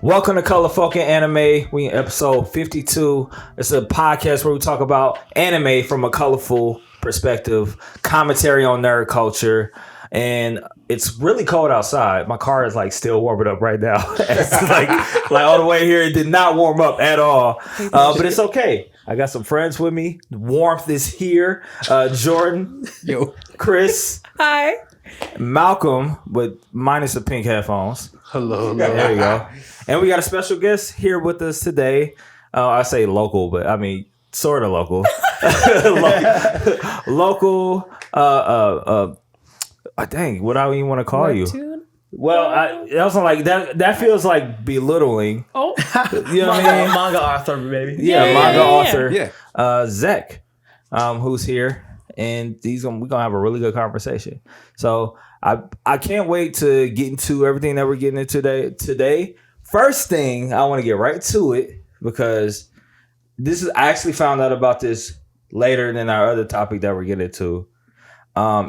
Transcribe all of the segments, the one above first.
Welcome to Color Folk and Anime. We in episode 52. It's a podcast where we talk about anime from a colorful perspective, commentary on nerd culture, and it's really cold outside. My car is like still warming up right now. It's like all the way here, it did not warm up at all, but it's okay. I got some friends with me. Warmth is here. Jordan, Yo, Chris, hi, Malcolm, but minus the pink headphones. hello. There you go. And we got a special guest here with us today. I say local, but I mean sort of local. Local. Dang, what do I even want to call you? Webtoon? Well, I also like that. That feels like belittling. Oh, You know what I mean? Manga Author, baby. Yeah, manga author. Yeah. Zech, who's here, and we're gonna have a really good conversation. So I can't wait to get into everything that we're getting into today. First thing, I want to get right to it because I actually found out about this later than our other topic that we're getting into.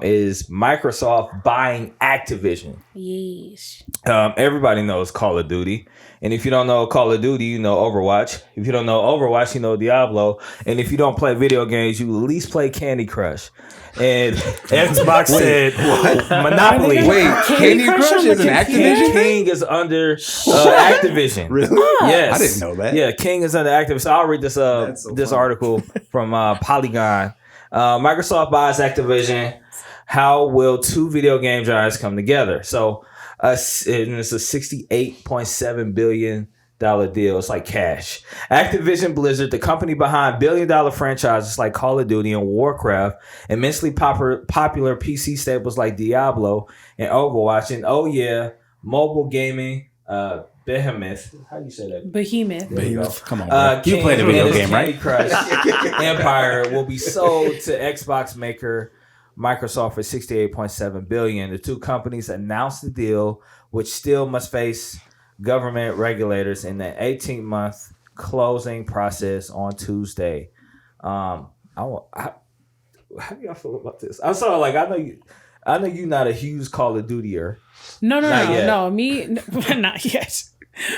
Is Microsoft buying Activision? yeesh. Everybody knows Call of Duty. And if you don't know Call of Duty, you know Overwatch. If you don't know Overwatch, you know Diablo. And if you don't play video games, you at least play Candy Crush. And Xbox said Monopoly. Wait, Candy Crush is an Activision thing? King is under Activision. Really? Yes. I didn't know that. Yeah, King is under Activision. So I'll read this this article from Polygon. Microsoft buys Activision. How will two video game giants come together? So it's a $68.7 billion deal. It's like cash. Activision Blizzard, the company behind billion-dollar franchises like Call of Duty and Warcraft, immensely popular PC staples like Diablo and Overwatch, and mobile gaming behemoth. How do you say that? Behemoth. Behemoth. Come on, bro. You King played a video and his game, right? Candy Crush Empire will be sold to Xbox maker Microsoft for $68.7 billion. The two companies announced the deal, which still must face government regulators in the 18-month closing process on Tuesday. How do y'all feel about this? I'm sorry, like I know you're not a huge Call of Dutyer. No. Me, not yet.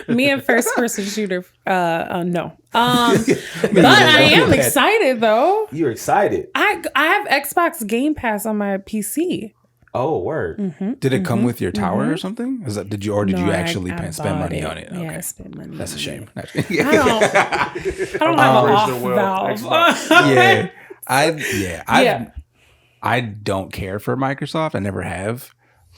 Me and first person shooter. No. But I am excited though. You're excited. I have Xbox Game Pass on my PC. Oh, word. Mm-hmm. Did it come with your tower or something? Did you actually I spend money bought on it? Yeah, Okay. I spent money. That's a shame. I don't have an off valve. I don't care for Microsoft. I never have.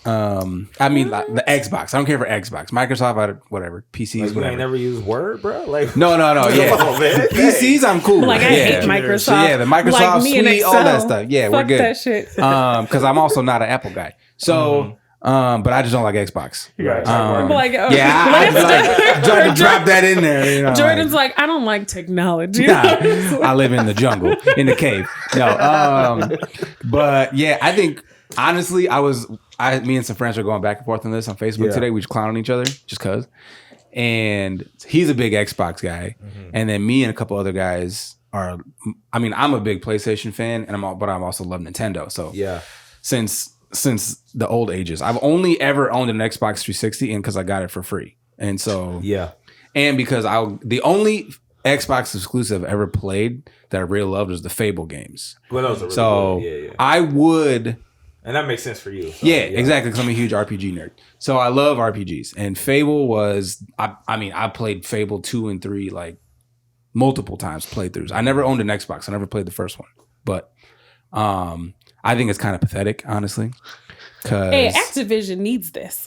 I mean, like, the Xbox. I don't care for Xbox. Microsoft, whatever. PCs, Like, you whatever. ain't never used Word, bro? Like No. Yeah. Come on, man. PCs, I'm cool. Like I hate Microsoft. So, yeah, the Microsoft like me and suite, all that stuff. Yeah, Fuck we're good. that shit. Because I'm also not an Apple guy. So, but I just don't like Xbox. Right. I tried to drop that in there. You know, Jordan's like, I don't like technology. nah, I live in the jungle, in the cave. No, but yeah, I think honestly, me and some friends are going back and forth on this on Facebook today. We just clowning each other just cause. And he's a big Xbox guy, and then me and a couple other guys are. I mean, I'm a big PlayStation fan, but I'm also love Nintendo. So Yeah. Since the old ages, I've only ever owned an Xbox 360, and because I got it for free, and so and because the only Xbox exclusive I ever played that I really loved was the Fable games. Well, those are really good. I would. And that makes sense for you. So, Exactly, because I'm a huge RPG nerd. So I love RPGs. And Fable was, I played Fable 2 and 3 like multiple times, playthroughs. I never owned an Xbox. I never played the first one. But I think it's kind of pathetic, honestly. Hey, Activision needs this.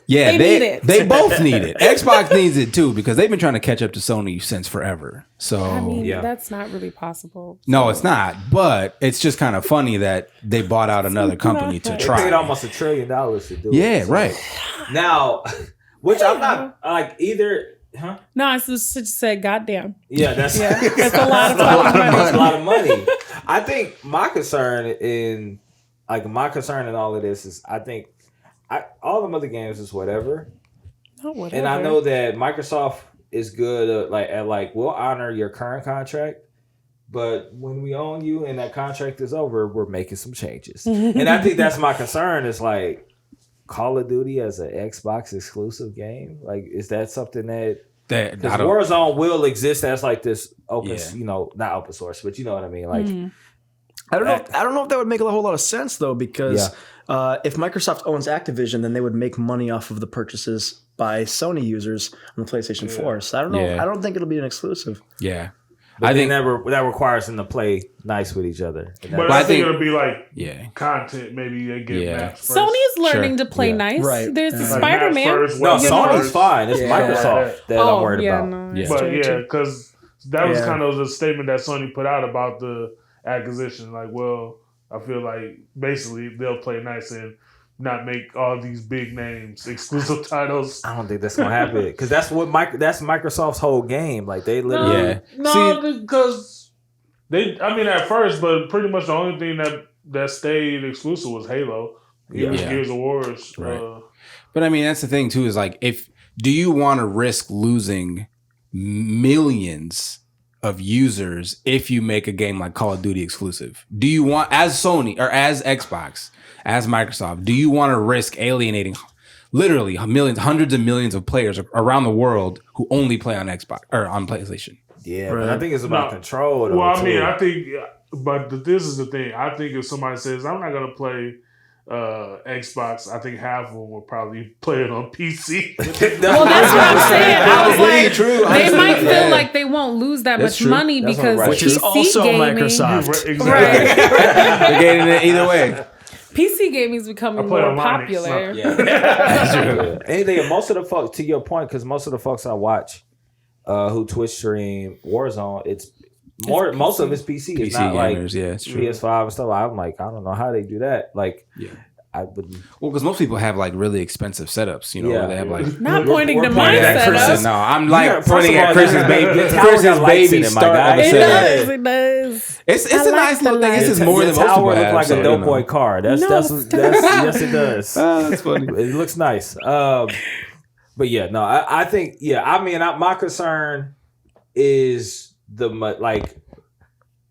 Yeah, they need it. They both need it. Xbox needs it too because they've been trying to catch up to Sony since forever. So I mean, that's not really possible. No, it's not. But it's just kind of funny that they bought out another company to They try. paid almost $1 trillion to do it. Yeah, right. Now, which I'm not like either. Huh? No, I just said, goddamn. Yeah, that's a lot of money. money. That's a lot of money. I think my concern in all of this is all them other games is whatever. Oh, whatever. And I know that Microsoft is good at we'll honor your current contract, but when we own you and that contract is over, we're making some changes. And I think that's my concern is like Call of Duty as an Xbox exclusive game? Like, is that something that because Warzone will exist as like this open, not open source, but you know what I mean? Like, I don't know if that would make a whole lot of sense though, because if Microsoft owns Activision, then they would make money off of the purchases by Sony users on the PlayStation 4. So I don't know. I don't think it'll be an exclusive. Yeah. But I think that requires them to play nice with each other. But I think it'll be like content. Maybe they get Max first. Sony's learning to play nice. Right. There's the Spider-Man. No, Sony's fine. It's Microsoft that I'm worried about. But because that was kind of the statement that Sony put out about the acquisition. Like, well, I feel like basically they'll play nice and not make all these big names exclusive titles. I don't think that's gonna happen because that's Microsoft's whole game. Like they literally because they. I mean, at first, but pretty much the only thing that stayed exclusive was Halo. Gears of Wars. Right. But I mean, that's the thing too. Is like, do you want to risk losing millions of users if you make a game like Call of Duty exclusive? Do you want, as Sony or as Xbox, as Microsoft, do you want to risk alienating literally millions, hundreds of millions of players around the world who only play on Xbox or on PlayStation? Yeah, but I think it's about control. Well, I mean, I think, but this is the thing. I think if somebody says, I'm not going to play Xbox, I think half of them will probably play it on PC. Well, that's what I'm saying. I was like, they might feel like they won't lose that much money because which is also Microsoft. Exactly. Right. They're getting it either way. PC gaming is becoming more popular. That's true. Anything, most of the folks, to your point, because most of the folks I watch who Twitch stream Warzone, it's most of it's PC. It's not gamers, like it's PS5 and stuff. I'm like, I don't know how they do that. Like, I would. Well, because most people have like really expensive setups, where they have like. Not pointing to my setup. No, I'm like pointing at Chris's baby. Chris's baby start. It does. It's a nice little thing. This is more than most people have. It looks like a dope boy car. That's yes, it does. That's funny. It looks nice. But yeah, no, I think I mean, my concern is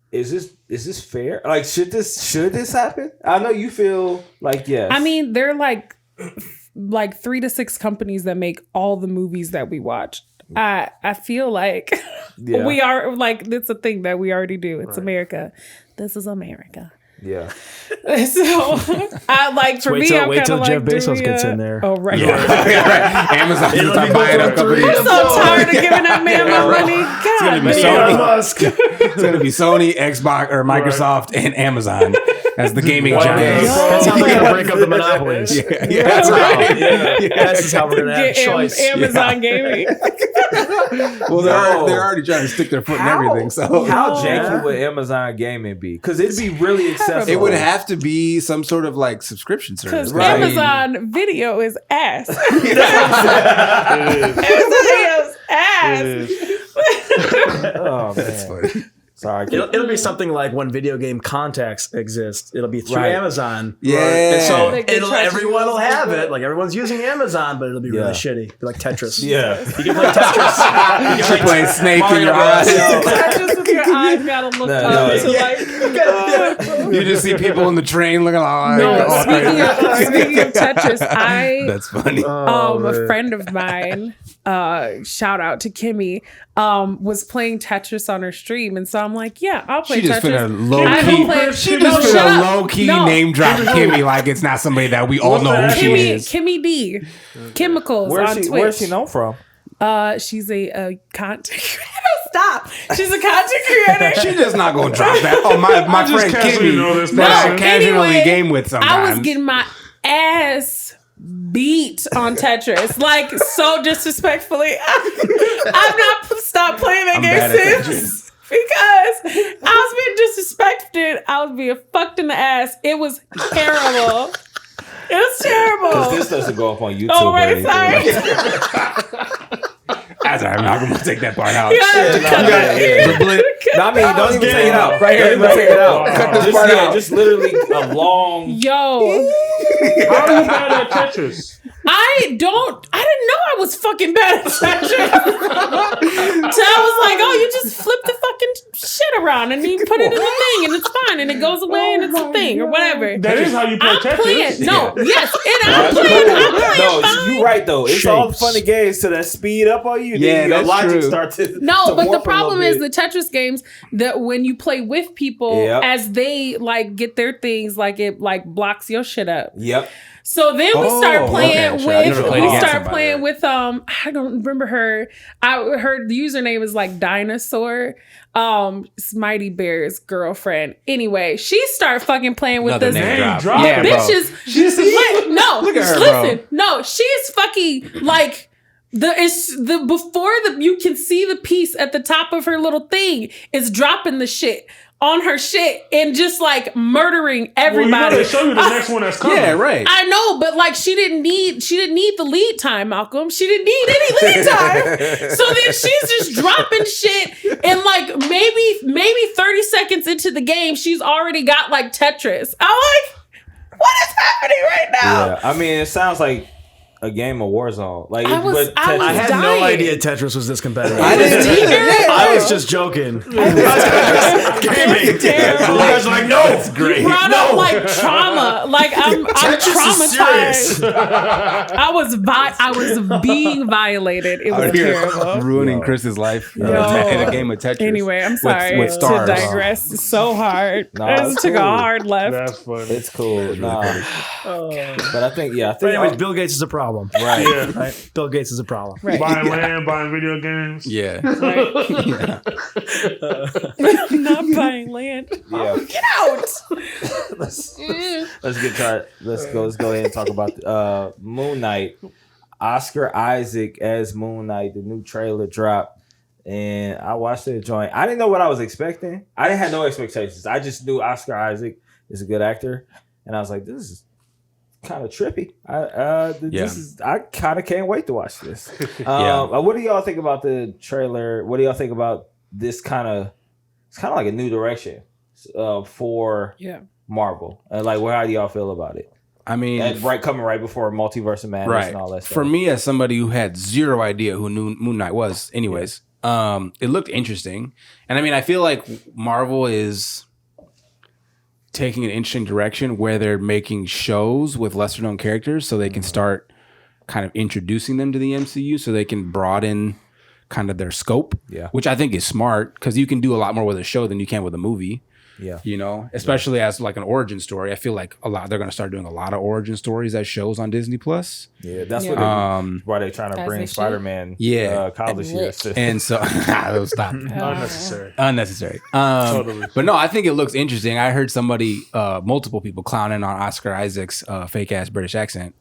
is this fair? Like, should this happen? I know you feel like yes. I mean, they're like 3 to 6 companies that make all the movies that we watch. I feel like we are like, it's a thing that we already do. It's America. This is America. Yeah. So I like for me. Wait till Jeff Bezos gets in there. Oh right. Right. Amazon will start buying up companies. I'm so tired of giving that man my money. God, It's gonna be Sony, Xbox, or Microsoft, and Amazon as the gaming giants. That's how we're gonna break up the monopolies. That's how we're gonna have choice. Amazon gaming. Well, they're already trying to stick their foot in everything. So how janky would Amazon gaming be? Because it'd be really accessible. It would have to be some sort of like subscription service. Because Amazon Video is ass. Amazon Video's ass. Oh man, that's funny. Sorry, it'll be something like when video game contacts exist. It'll be through Amazon. Yeah. And so everyone will have it. Like everyone's using Amazon, but it'll be really shitty. It'll be like Tetris. Yeah. You can play Tetris. You can play Snake in your eyes. Tetris with your eyes gotta look up to like. You just see people in the train looking like. No, speaking of Tetris, that's funny. A friend of mine, shout out to Kimmy, was playing Tetris on her stream, and so I'm like, yeah, I'll play Tetris. She just finna low key name drop Kimmy like it's not somebody that we all know who she is. Kimmy D, Chemicals on Twitch. Where's she known from? She's a content creator. Stop. She's a content creator. She's just not gonna drop that. Oh, my friend Kimmy. Casually game with sometimes. I was getting my ass beat on Tetris, like so disrespectfully. I've not stopped playing that game since because I was being disrespected. I was being fucked in the ass. It was terrible. It was terrible. Because this doesn't go up on YouTube. Oh, right, sorry. That's all right. I'm not going to take that part out. I mean, don't even take it out. Right here, don't take it out. Cut this part out. Just literally a long. Yo. How are you bad at Tetris? I didn't know I was fucking bad at Tetris. So I was like, oh, you just flip the fucking shit around and you put it in the thing and it's fine and it goes away and it's a thing or whatever. That is how you play Tetris. I'm playing fine. You're right though. It's all fun and games to that speed up on you. Yeah, your logic true. starts to But the problem is the Tetris games that when you play with people as they like get their things, like it like blocks your shit up. Yep. So then we start playing with I don't remember her. Her username is like Dinosaur. Mighty Bear's girlfriend. Anyway, she started fucking playing with this drop. Yeah, bitches. Look at her, listen, no, she's fucking like you can see the piece at the top of her little thing is dropping the shit on her shit and just like murdering everybody. They show you the next one that's coming. Yeah, right. I know, but like she didn't need the lead time, Malcolm. She didn't need any lead time. So then she's just dropping shit and like maybe 30 seconds into the game, she's already got like Tetris. I'm like, what is happening right now? Yeah, I mean, it sounds like a game of Warzone. Like I had dying. no idea Tetris was this competitive. I didn't either. I was just joking. Gaming. Terrible. You guys are like, no, it's great. You brought up like trauma. Like I'm traumatized. I was being violated. It was terrible. Ruining Chris's life in a game of Tetris. Anyway, I'm sorry with to stars. digress. It's so hard. Nah, It took a hard left. That's funny. it's cool. Nah. But I think But anyways, Bill Gates is a problem. right. Yeah. Right? Bill Gates is a problem. Right. Buying land, buying video games. Yeah. I'm not buying land. Yeah. Get out. Let's go ahead and talk about Moon Knight. Oscar Isaac as Moon Knight. The new trailer dropped, and I watched the joint. I didn't know what I was expecting. I didn't have no expectations. I just knew Oscar Isaac is a good actor, and I was like, this is kind of trippy. I kind of can't wait to watch this. What do y'all think about the trailer? What do y'all think about this kind of? It's kind of like a new direction for Marvel. Like, how do y'all feel about it? I mean, and coming right before Multiverse of Madness and all that stuff. For me, as somebody who had zero idea who Moon Knight was, anyways, it looked interesting. And I mean, I feel like Marvel is taking an interesting direction where they're making shows with lesser known characters so they can start kind of introducing them to the MCU so they can broaden kind of their scope, which I think is smart because you can do a lot more with a show than you can with a movie. Yeah, you know, especially as like an origin story. I feel like they're going to start doing a lot of origin stories as shows on Disney Plus. Yeah, that's what why they're trying to bring Spider-Man. College years. And so stop. Unnecessary. Totally. But no, I think it looks interesting. I heard multiple people clowning on Oscar Isaac's fake ass British accent.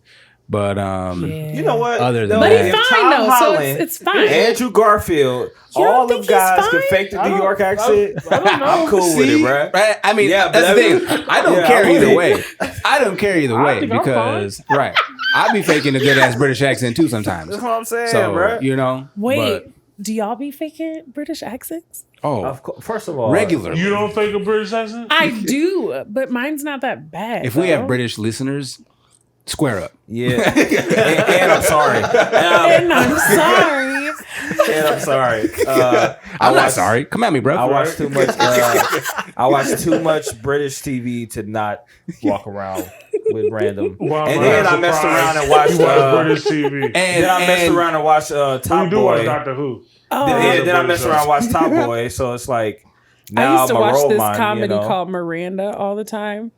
But you know what? Other than but that, he's fine though, Holland, so it's fine. Andrew Garfield, all them guys can fake the New York accent. I'm cool with it, bro. Right? I mean, that's the thing. I don't care either way. I don't care either way because I be faking a good ass British accent too sometimes. That's what I'm saying, so, bro. You know. Wait, do y'all be faking British accents? Oh, of course, first of all, regularly. You don't fake a British accent? I do, but mine's not that bad. If we have British listeners, square up. Yeah. and I'm sorry. And I'm sorry. And I'm sorry. I'm not sorry. Come at me, bro. I watched too much. I watched too much British TV to not walk around with random. And then I messed around and watched British TV. And then I messed around and watched Top Boy. Watch Doctor Who. Then I messed around and watched Top Boy. So it's like now I used to I'm a watch this model, comedy called Miranda all the time.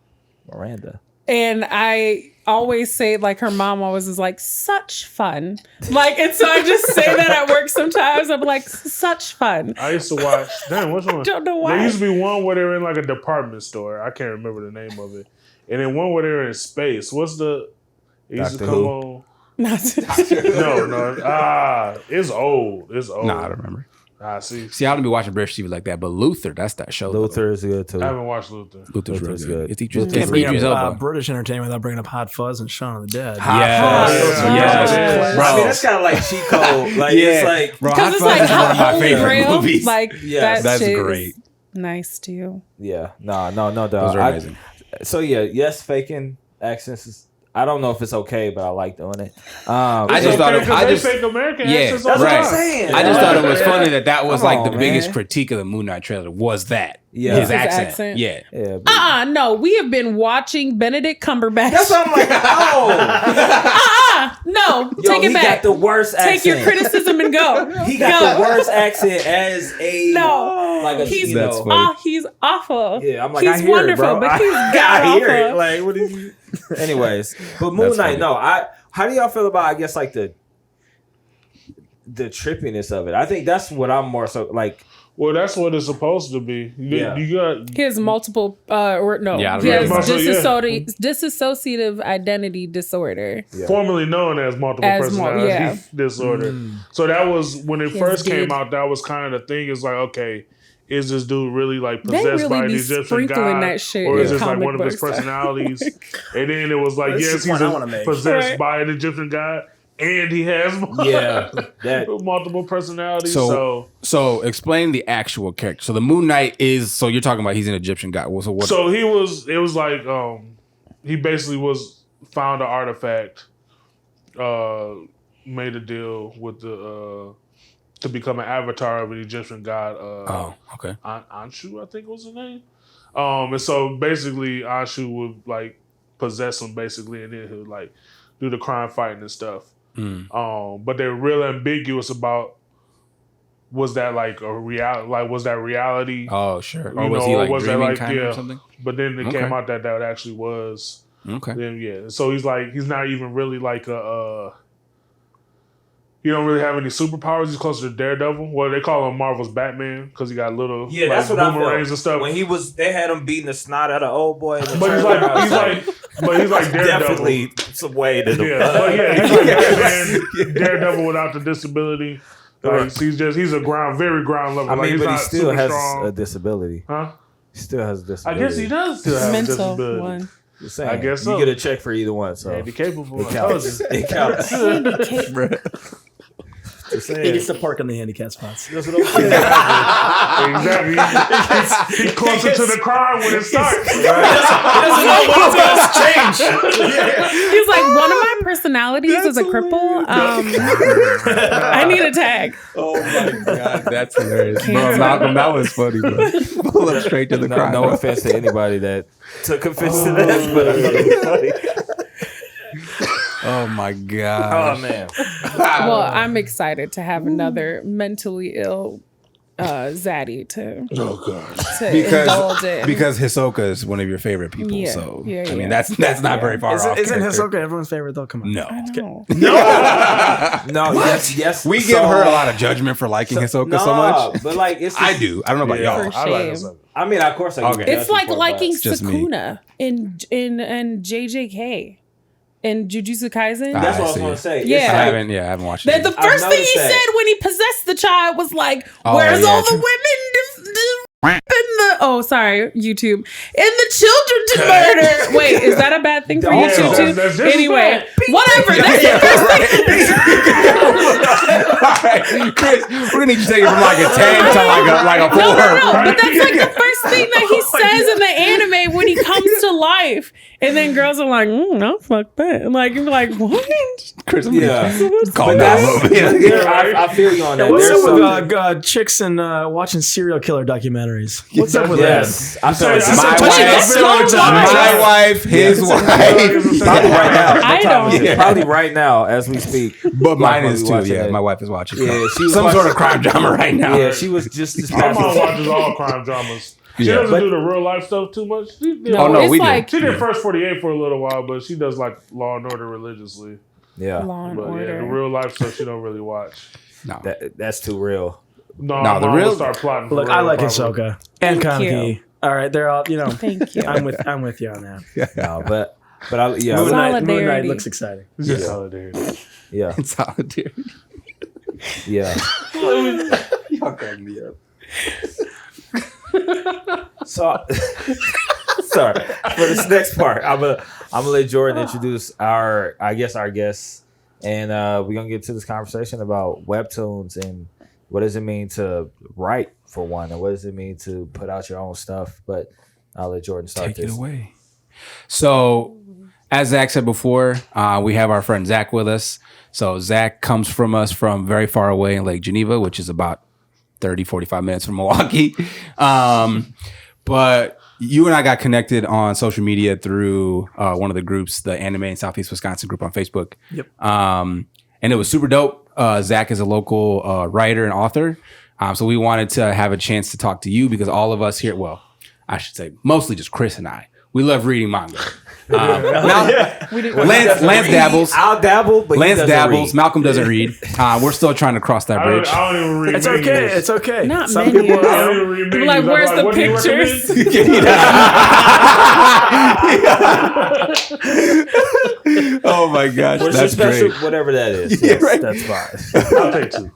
Miranda. And I always say, like, her mom always is like, such fun. Like, and so I just say that at work sometimes. I'm like, such fun. I used to watch, which one? I don't know why. There used to be one where they're in like a department store. I can't remember the name of it. And then one where they're in space. What's the, it used to come on. No. It's old. Nah, I don't remember. See, I don't be watching British TV like that, but Luther, that's that show. Luther is good too. I haven't watched Luther. Luther's really good. It's Idris Elba. British entertainment without bringing up Hot Fuzz and Shaun of the Dead. Yes. Bro, I mean, that's kind of like cheat code. Like it's like because it's like how my favorite movies. Like that's great. Nice too. Yeah. No, dog. Those are amazing. So yes, faking accents is I don't know if it's okay, but I like doing it. I just thought they fake American accents. That's what I'm saying. I just thought it was funny that was the biggest critique of the Moon Knight trailer was that his accent. Yeah. No, we have been watching Benedict Cumberbatch. That's what I'm like. No, take it back. He got the worst accent. Take your criticism and go. He got the worst accent as a he's awful. Yeah, I'm like, he's wonderful, but he's god awful. It. Like, what is you? Anyways, but Moon Knight, how do y'all feel about? I guess like the trippiness of it. I think that's what I'm more so like. Well, that's what it's supposed to be. He has multiple, he has dissociative identity disorder, formerly known as multiple personality disorder. So that was when it first came out. That was kind of the thing. It's like, okay, is this dude really like possessed by an Egyptian god, or is this like one of his personalities? And then it was like, yes, he's possessed by an Egyptian god. And he has multiple personalities. So explain the actual character. So the Moon Knight is. So you're talking about he's an Egyptian god. So what? So he was. It was like he basically found an artifact, made a deal with the to become an avatar of an Egyptian god. Okay. Anshu, I think was his name. And so basically Anshu would like possess him basically, and then he would like do the crime fighting and stuff. But they're real ambiguous about was that like a reality? Like was that reality? Oh sure. Or was he like dreaming kind of or something? But then it came out that actually was. Okay. Then so he's not even really like a. He don't really have any superpowers. He's closer to Daredevil. Well, they call him Marvel's Batman because he got little that's what boomerangs and stuff. When they had him beating the snot out of old boy. But he's like Daredevil. Definitely some way to he's like Batman, Daredevil without the disability. Like, he's a very ground level. I mean, but he still has strong. A disability. Huh? He still has a disability. I guess he does still have a disability. One. I guess so. You get a check for either one. So handicapable. It counts. It counts. He gets to park in the handicap spots. Exactly. He's closer to the crime when it starts. He doesn't know what's going to change. He's like, one of my personalities is a cripple. I need a tag. Oh my god, that's hilarious, bro. Malcolm, that was funny, bro. Pull up straight to the crime. No offense to anybody that took offense to that, but I thought it was funny. Oh my god! Oh man! Well, I'm excited to have another mentally ill Zaddy to indulge in. Because Hisoka is one of your favorite people. Yeah, so I mean that's not very far off. Isn't Hisoka everyone's favorite though? Come on. No. Yes. We give her a lot of judgment for liking Hisoka so much. But like, it's I do. I don't know about y'all. For shame. I mean, of course, I It's like liking just Sukuna in JJK. In Jujutsu Kaisen? That's what I was going to say. Yeah. I haven't watched it. The first thing he said when he possessed the child was like, where's all the women sorry, YouTube. And the children to murder. Wait, is that a bad thing for YouTube too? Anyway, whatever. That's the first thing. All right, Chris, we're going to need you to take it from like a 10 to like a 4. No, but that's like the first thing that he says in the anime when he comes to life. And then girls are like, no, fuck that. And like, you're like, what? Chris, calm down a little bit. I feel you on that. What's up with chicks and watching serial killer documentaries? What's up with that? I'm sorry. My wife, his wife. Probably right now. I don't. Probably right now as we speak. But mine is too. Yeah, my wife is watching. Yeah, she was some sort of crime drama right now. Yeah, she was just. My mom watches all crime dramas. She doesn't do the real life stuff too much. We do. She did First 48 for a little while, but she does like Law and Order religiously. Yeah. Law and Order. Yeah, the real life stuff she don't really watch. No, that's too real. No, the real start plotting. Look, I like Hisoka and Kaneki. All right, they're all Thank you. I'm with you on that. No, but Moon Knight looks exciting. It's just solidarity. Yeah, it's solidarity. Yeah. Y'all crack me up. So, sorry for this next part. I'm gonna let Jordan introduce our guests, and we're gonna get to this conversation about webtoons and what does it mean to write for one, and what does it mean to put out your own stuff. But I'll let Jordan start. Take it away. So, as Zach said before, we have our friend Zach with us. So Zach comes from us from very far away in Lake Geneva, which is about 30, 45 minutes from Milwaukee. But you and I got connected on social media through one of the groups, the Anime in Southeast Wisconsin group on Facebook. Yep. And it was super dope. Zach is a local writer and author. So we wanted to have a chance to talk to you because all of us here, well, I should say mostly just Chris and I, we love reading manga. Lance dabbles. I'll dabble, but Lance dabbles. Read. Malcolm doesn't read. We're still trying to cross that bridge. I don't even read. It's okay. It's okay. Not Some menus. people. I don't even read menus. Like, where's the what do you pictures? Oh my gosh, What's that's special, great. whatever that is. Yeah, Yes, right. That's fine. I'll take 2.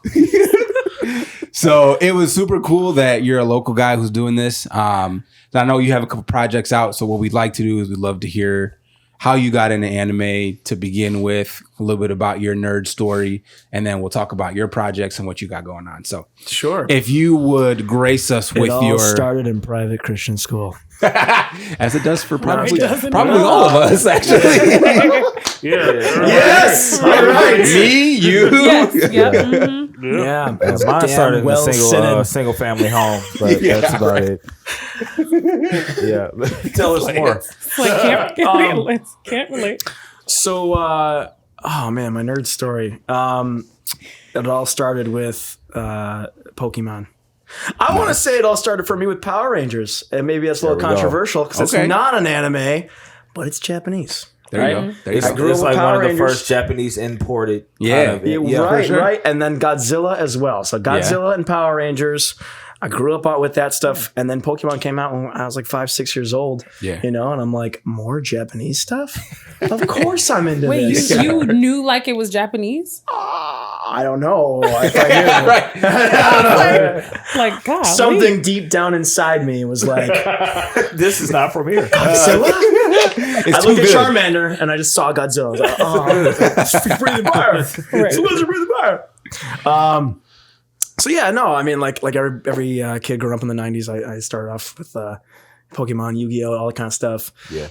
So it was super cool that you're a local guy who's doing this. I know you have a couple projects out. So what we'd like to do is we'd love to hear how you got into anime to begin with, a little bit about your nerd story, and then we'll talk about your projects and what you got going on. So Sure. if you would grace us It with all your started in private Christian school. as it does for probably doesn't all of us, actually. Yeah. Yes. All right. Me, you. Yes. Yep. Mm-hmm. Yeah. Mine started in a single family home, but that's about it. Yeah. Tell us more. Like, can't relate. So, oh man, my nerd story. It all started with Pokemon. I want to say it all started for me with Power Rangers, and maybe that's a little controversial because it's not an anime, but it's Japanese. There you go. There you go. It's like Power one of the Rangers. first Japanese imported. Yeah. Right. And then Godzilla as well. So Godzilla and Power Rangers. I grew up with that stuff, and then Pokemon came out when I was like 5, 6 years old. Yeah. You know, and I'm like, more Japanese stuff? Of course I'm into Wait, this. you knew like it was Japanese? I don't know if I knew. I don't know. Like, God. Something deep down inside me was like, This is not from here. Godzilla? It's I too looked at good. Charmander and I just saw Godzilla. I was like, oh, it's breathing fire. It's a lizard breathing fire. So yeah, no, I mean, like every kid growing up in the 90s, I started off with Pokemon, Yu-Gi-Oh, all that kind of stuff. Yeah.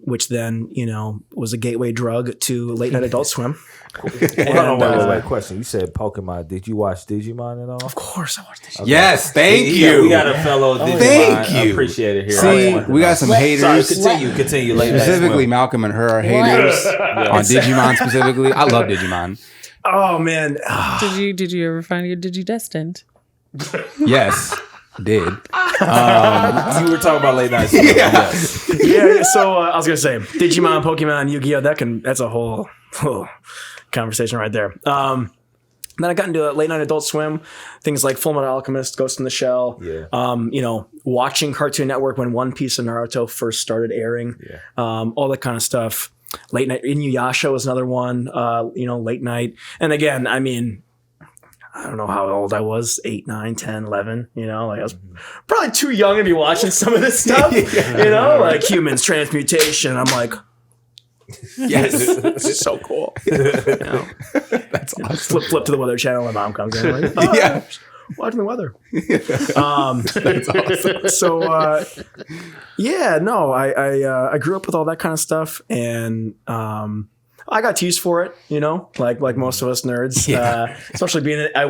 Which then, you know, was a gateway drug to late night Adult Swim. Wait. Question. You said Pokemon. Did you watch Digimon at all? Of course I watched Digimon. Yes, thank We you. got a fellow Digimon. Thank you. I appreciate it here. See, we got some haters. Sorry, continue. Late Specifically, Malcolm and her are haters on Digimon specifically. I love Digimon. Oh, man. Did you ever find your Digidestined? Yes, did. You were talking about late night. Yeah, so I was going to say, Digimon, Pokemon, Yu-Gi-Oh, that's a whole conversation right there. Then I got into late night Adult Swim, things like Fullmetal Alchemist, Ghost in the Shell. Yeah. You know, watching Cartoon Network when One Piece and Naruto first started airing. Yeah. All that kind of stuff. Late night Inuyasha was another one. You know, late night. And again, I mean, I don't know how old I was, 8, 9, 10, 11, you know, like I was probably too young to be watching some of this stuff, you know, like humans transmutation. I'm like, yes, this is so cool. You know? That's awesome. Flip to the Weather Channel. My mom comes in. Like, oh, yeah, watching the weather. That's awesome. So, yeah, no, I grew up with all that kind of stuff, and I got teased for it, you know, like most of us nerds. Yeah. Especially I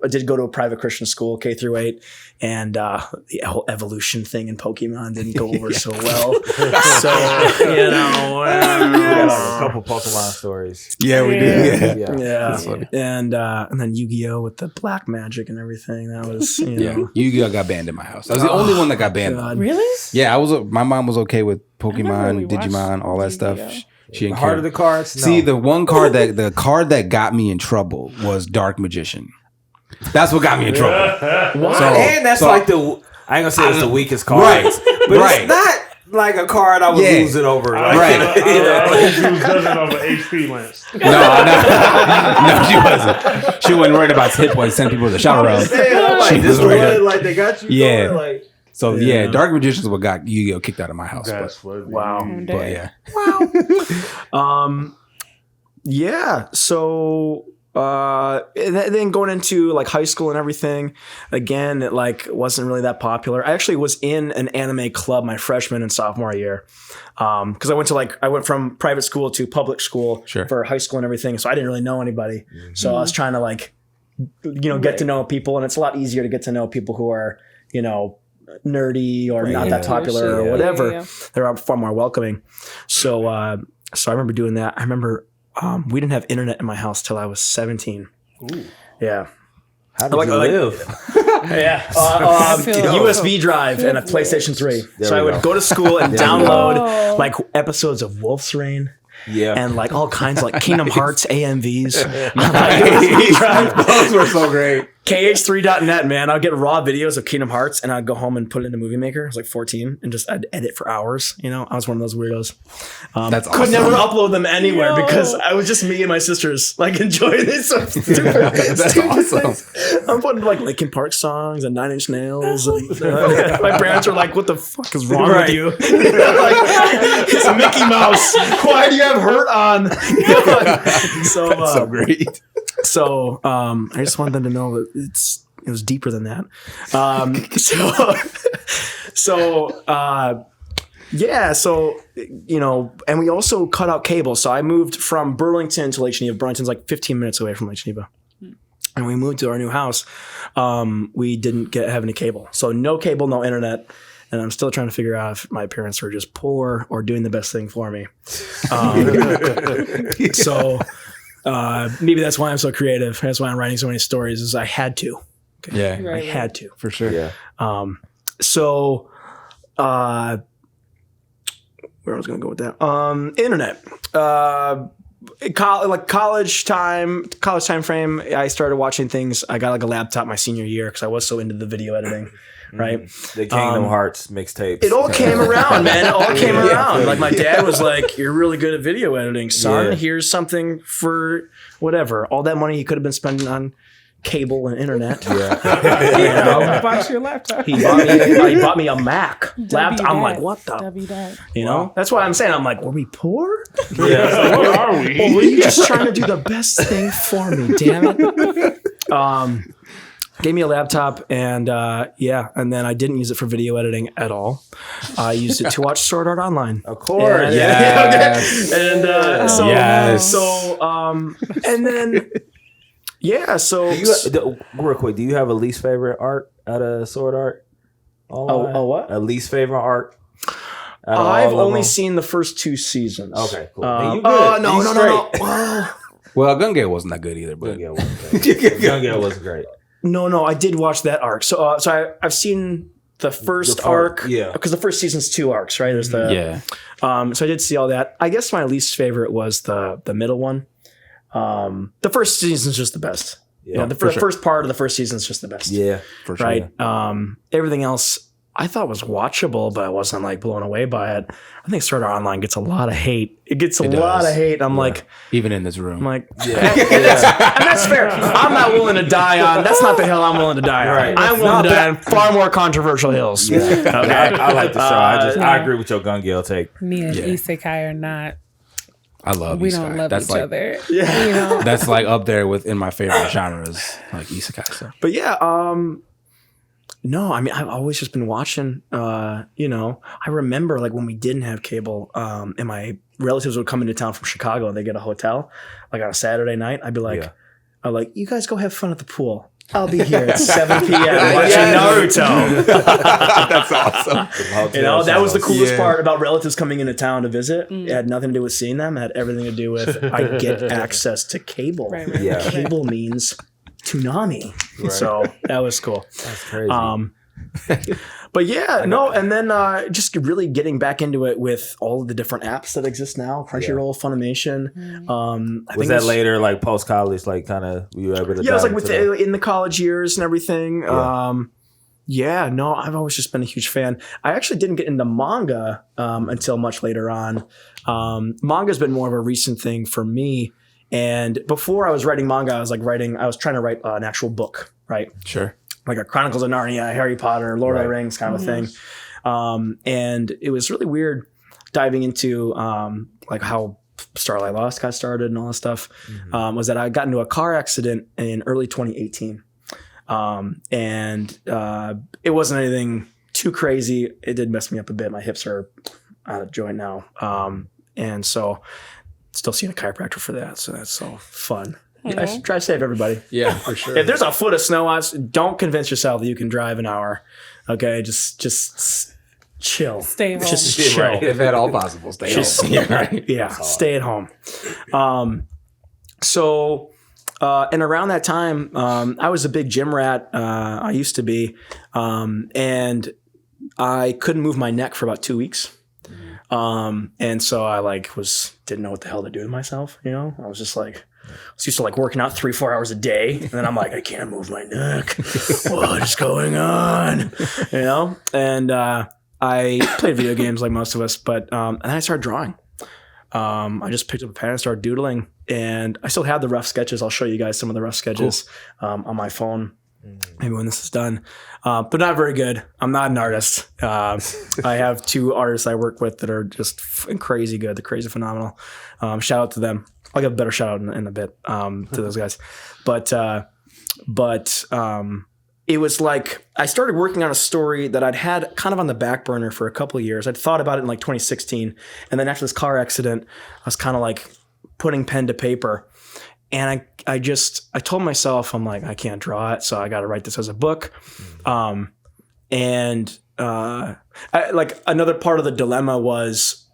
did go to a private Christian school, K through 8, and the whole evolution thing in Pokemon didn't go over so well. So, you know, We got a couple Pokemon stories. Yeah, we did. yeah. And then Yu-Gi-Oh with the black magic and everything. That was, you know. Yu-Gi-Oh got banned in my house. I was the only one that got banned. God. Really? Yeah, my mom was okay with Pokemon, really watched Digimon, all that Yu-Gi-Oh. stuff. She didn't Heart care. of the cards. No. See, the card that got me in trouble was Dark Magician. That's what got me in trouble. And that's like I ain't gonna say it's the weakest card, Right. But it's not like a card I would lose it over. Right. She was cousin of an HP Lance. No, she wasn't. She wasn't worried about hit points, sending people to the shower room. Like this one, like they got you. Yeah. Going, like, So yeah, Dark Magician is what got Yu-Gi-Oh kicked out of my house. That's funny. Wow. But yeah. Yeah. So and then going into like high school and everything, again, it like wasn't really that popular. I actually was in an anime club my freshman and sophomore year, because I went from private school to public school for high school and everything, so I didn't really know anybody. Mm-hmm. So I was trying to like, get to know people, and it's a lot easier to get to know people who are nerdy or not that popular or whatever. Yeah. They're far more welcoming. So I remember doing that. I remember. We didn't have internet in my house till I was 17. Ooh. Yeah. How did you live? USB drive and a PlayStation 3. So I would go to school and download like episodes of Wolf's Rain. Yeah. And like all kinds of like Kingdom Hearts AMVs. Those were so great. KH3.net, man. I'd get raw videos of Kingdom Hearts and I'd go home and put it in the Movie Maker. I was like 14 and I'd edit for hours. I was one of those weirdos. That's awesome. Could never upload them anywhere because I was just me and my sisters like enjoying this. So That's awesome. I'm putting like Linkin Park songs and 9 Inch Nails. And, my parents were like, "What the fuck is wrong with you?" Like, it's a Mickey Mouse. Why do you have hurt on? That's so great. So I just wanted them to know that it was deeper than that. And we also cut out cable. So I moved from Burlington to Lake Geneva. Burlington's like 15 minutes away from Lake Geneva. And we moved to our new house. We didn't have any cable. So no cable, no internet. And I'm still trying to figure out if my parents were just poor or doing the best thing for me. Maybe that's why I'm so creative. That's why I'm writing so many stories. Is I had to. Okay? Yeah, I had to for sure. Yeah. Where I was going to go with that? Internet. College time frame. I started watching things. I got like a laptop my senior year because I was so into the video editing. Right, the Kingdom Hearts mixtapes. It all came around, man. It all came around. Like my dad was like, "You're really good at video editing, son. Yeah. Here's something for whatever." All that money he could have been spending on cable and internet. I bought you a laptop. He bought me a Mac laptop. I'm like, what the? That's why I'm saying. I'm like, were we poor? Yeah. So what are we? Or were you just trying to do the best thing for me? Damn it. Gave me a laptop and and then I didn't use it for video editing at all. I used it to watch Sword Art Online. Of course. And, yes. And real quick, do you have a least favorite art out of Sword Art Online? What? A least favorite art? I've only seen the first 2 seasons. Okay, cool. You good. No. Well, Gun Gale wasn't that good either, but Gun Gale wasn't great. Gun Gale wasn't great. No, I did watch that arc. So I've seen the first arc. Yeah. Because the first season's 2 arcs, right? There's the so I did see all that. I guess my least favorite was the middle one. The first season's just the best. Yeah. The first part of the first season's just the best. Yeah, for sure. Right. Everything else I thought was watchable, but I wasn't like blown away by it. I think Sword Art Online gets a lot of hate. It gets a lot of hate. I'm like, even in this room. I'm like, and that's fair. I'm not willing to die on. That's not the hill I'm willing to die on. Right. I'm willing to die on far more controversial hills. Yeah. Okay. I like the show. I agree with your Gun Gale take. Me and Isekai are not. I love we Isekai. don't love that's each like, other. Yeah. That's like up there within my favorite genres, like Isekai stuff. But no, I mean, I've always just been watching, I remember like when we didn't have cable, and my relatives would come into town from Chicago and they get a hotel, like on a Saturday night. I'd be like, you guys go have fun at the pool. I'll be here at 7 p.m. watching Naruto. That's awesome. That was the coolest part about relatives coming into town to visit. It had nothing to do with seeing them. It had everything to do with I get access to cable. Right. Yeah. Cable means Toonami. Right. So that was cool. That's crazy. But and then just really getting back into it with all of the different apps that exist now, Crunchyroll, Funimation. Was that later, like post college, like kind of you able to? Yeah, it was like in the college years and everything. Yeah. I've always just been a huge fan. I actually didn't get into manga until much later on. Manga's been more of a recent thing for me. And before I was writing manga, I was trying to write an actual book, right? Sure. Like a Chronicles of Narnia, Harry Potter, Lord of the Rings kind of a thing. And it was really weird diving into like how Starlight Lost got started and all that stuff, was that I got into a car accident in early 2018. And it wasn't anything too crazy. It did mess me up a bit. My hips are out of joint now. And so still seeing a chiropractor for that. So that's so fun. Try to save everybody. Yeah, for sure. If there's a foot of snow on, don't convince yourself that you can drive an hour. Okay, just chill. Stay home. Just chill. Right. If at all possible, stay home. Yeah, right. Yeah, stay at home. So, and around that time, I was a big gym rat. I used to be, and I couldn't move my neck for about 2 weeks. And so I didn't know what the hell to do with myself. You know, I was just like, I was used to working out 3-4 hours a day. And then I'm like, I can't move my neck. What is going on? You know? And, I played video games like most of us, but, and then I started drawing. I just picked up a pen and started doodling, and I still have the rough sketches. I'll show you guys some of the rough sketches, on my phone. Maybe when this is done, but not very good. I'm not an artist. I have 2 artists I work with that are just crazy good. They're crazy phenomenal. Shout out to them. I'll give a better shout out in a bit to those guys. But it was like I started working on a story that I'd had kind of on the back burner for a couple of years. I'd thought about it in 2016, and then after this car accident, I was kind of putting pen to paper. And I told myself, I'm like, I can't draw it, so I got to write this as a book. Another part of the dilemma was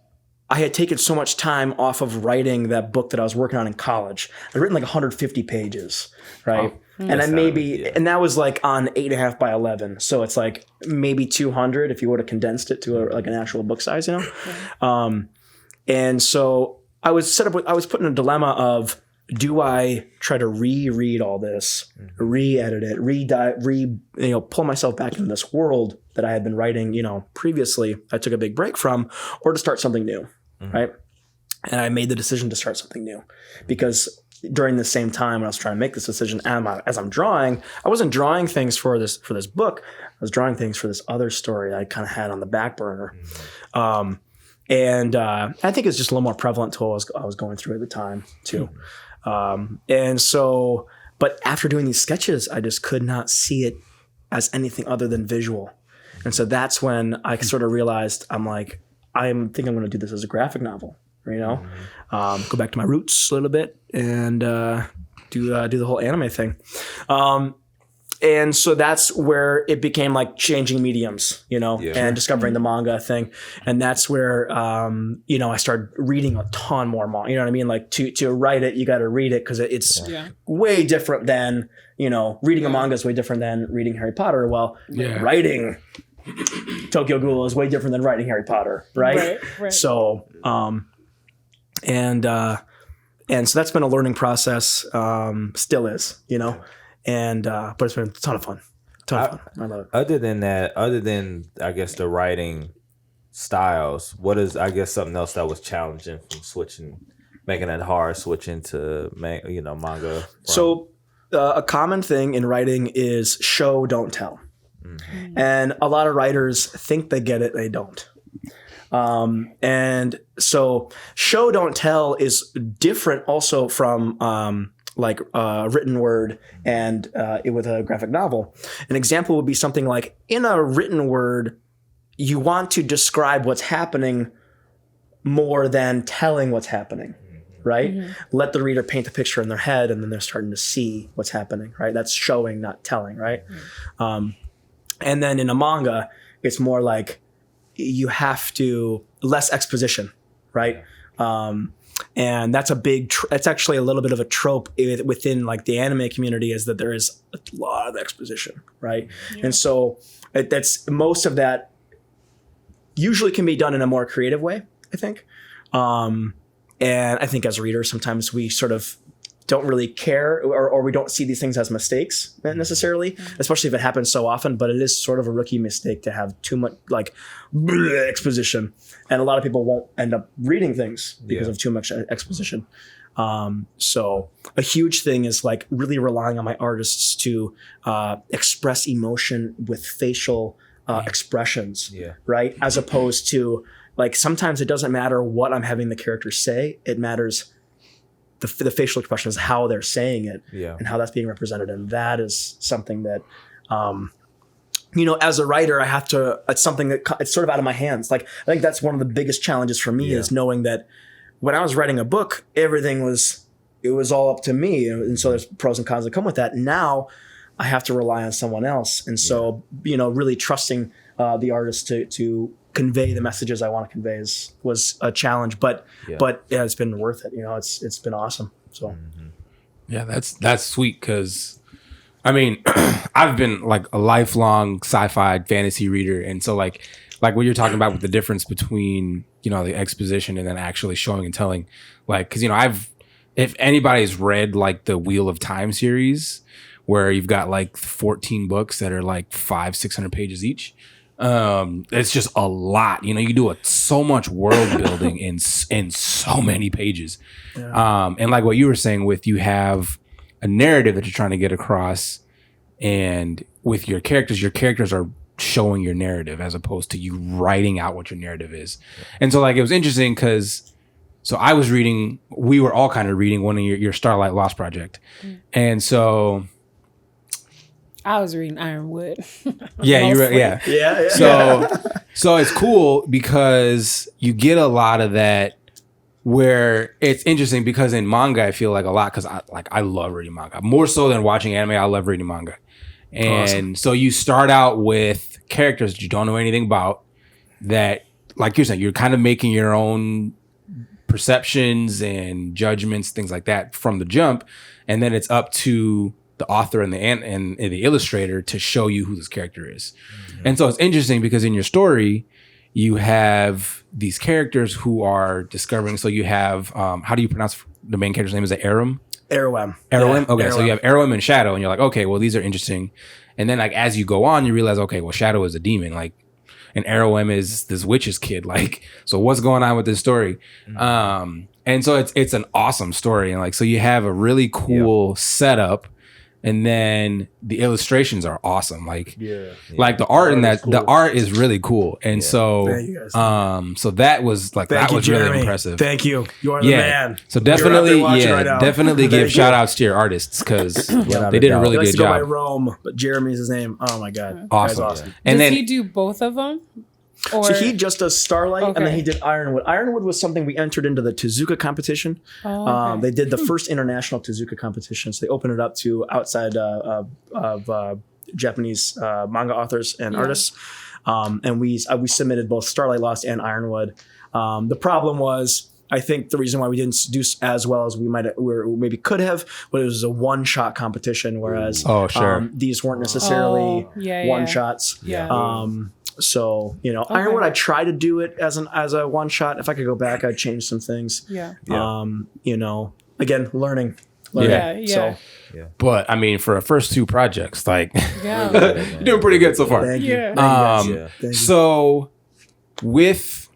I had taken so much time off of writing that book that I was working on in college. I'd written 150 pages, right? Oh, and I and that was on 8.5 by 11. So it's maybe 200 if you would have condensed it to an actual book size, you know? And so I was put in a dilemma of, do I try to reread all this, re-edit it, pull myself back into this world that I had been writing, previously, I took a big break from, or to start something new, right? And I made the decision to start something new because during the same time when I was trying to make this decision, as I'm drawing, I wasn't drawing things for this book. I was drawing things for this other story that I kind of had on the back burner. And I think it's just a little more prevalent to what I was going through at the time too. And so, but after doing these sketches, I just could not see it as anything other than visual. And so that's when I sort of realized, I'm like, I think I'm going to do this as a graphic novel, go back to my roots a little bit and, do the whole anime thing. And so that's where it became changing mediums, and discovering the manga thing. And that's where, I started reading a ton more manga. You know what I mean? To write it, you got to read it because it's way different than, reading a manga is way different than reading Harry Potter. Well, writing Tokyo Ghoul is way different than writing Harry Potter, right? So, and so that's been a learning process, still is, And but it's been a ton of fun. I love it. Other than I guess the writing styles, what is something else that was challenging from making it hard switching to manga? So a common thing in writing is show, don't tell, and a lot of writers think they get it, they don't. And so show, don't tell is different also from written word and with a graphic novel. An example would be something like, in a written word, you want to describe what's happening more than telling what's happening, right? Let the reader paint the picture in their head, and then they're starting to see what's happening, right? That's showing, not telling, right? And then in a manga, it's more you have to, less exposition, right? And that's that's actually a little bit of a trope within the anime community, is that there is a lot of exposition, right? And so that's most of that usually can be done in a more creative way, I think. And I think as readers, sometimes we sort of don't really care, or we don't see these things as mistakes necessarily, especially if it happens so often. But it is sort of a rookie mistake to have too much exposition, and a lot of people won't end up reading things because of too much exposition. So a huge thing is really relying on my artists to express emotion with facial expressions, right? As opposed to like sometimes it doesn't matter what I'm having the characters say. It matters the facial expression is how they're saying it and how that's being represented. And that is something that, as a writer, I have to, it's something that it's sort of out of my hands. Like, I think that's one of the biggest challenges for me is knowing that when I was writing a book, everything was all up to me. And so there's pros and cons that come with that. Now I have to rely on someone else. And so, really trusting the artist to convey the messages I want to convey was a challenge, but it's been worth it. It's been awesome. So that's sweet. Cause I mean, I've been like a lifelong sci-fi fantasy reader. And so like what you're talking about with the difference between, the exposition and then actually showing and telling, like, cause if anybody's read like the Wheel of Time series where you've got like 14 books that are like 500-600 pages each, it's just a lot. You do so much world building in so many pages. And like what you were saying with, you have a narrative that you're trying to get across, and with your characters are showing your narrative as opposed to you writing out what your narrative is. And so like it was interesting because we were all kind of reading one of your Starlight Lost project. And so I was reading Ironwood. Yeah, you read. Yeah. So it's cool because you get a lot of that. Where it's interesting because in manga I feel like a lot because I love reading manga more so than watching anime. I love reading manga, and so you start out with characters that you don't know anything about. That, like you're saying, you're kind of making your own perceptions and judgments, things like that from the jump, and then it's up to the author and the illustrator to show you who this character is. And so it's interesting because in your story, you have these characters who are discovering. So you have, how do you pronounce the main character's name? Is it Arum? Arrowem. Arrowem? Okay, so you have Arrowem and Shadow, and you're like, okay, well, these are interesting. And then like as you go on, you realize, okay, well, Shadow is a demon, like, and Arrowem is this witch's kid. Like, so what's going on with this story? And so it's an awesome story. And like, so you have a really cool setup. And then the illustrations are awesome. Like, like the art in that, cool. The art is really cool. And so, so that was like, that was really impressive. Thank you. You are the man. So definitely, definitely give shout outs to your artists because they did a really good job. Go by Rome, but Jeremy's his name. Oh my God. Awesome. And does he do both of them? So he just does Starlight, and then he did Ironwood. Ironwood was something we entered into the Tezuka competition. They did the first international Tezuka competition, so they opened it up to outside of Japanese manga authors and artists. And we submitted both Starlight Lost and Ironwood. The problem was, I think the reason why we didn't do as well as we maybe could have, but it was a one-shot competition, whereas these weren't necessarily one-shots. So, Ironwood, I try to do it as a one shot. If I could go back, I'd change some things. Again, learning. So, but I mean, for our first two projects, like you're doing pretty good so far. Thank you. So with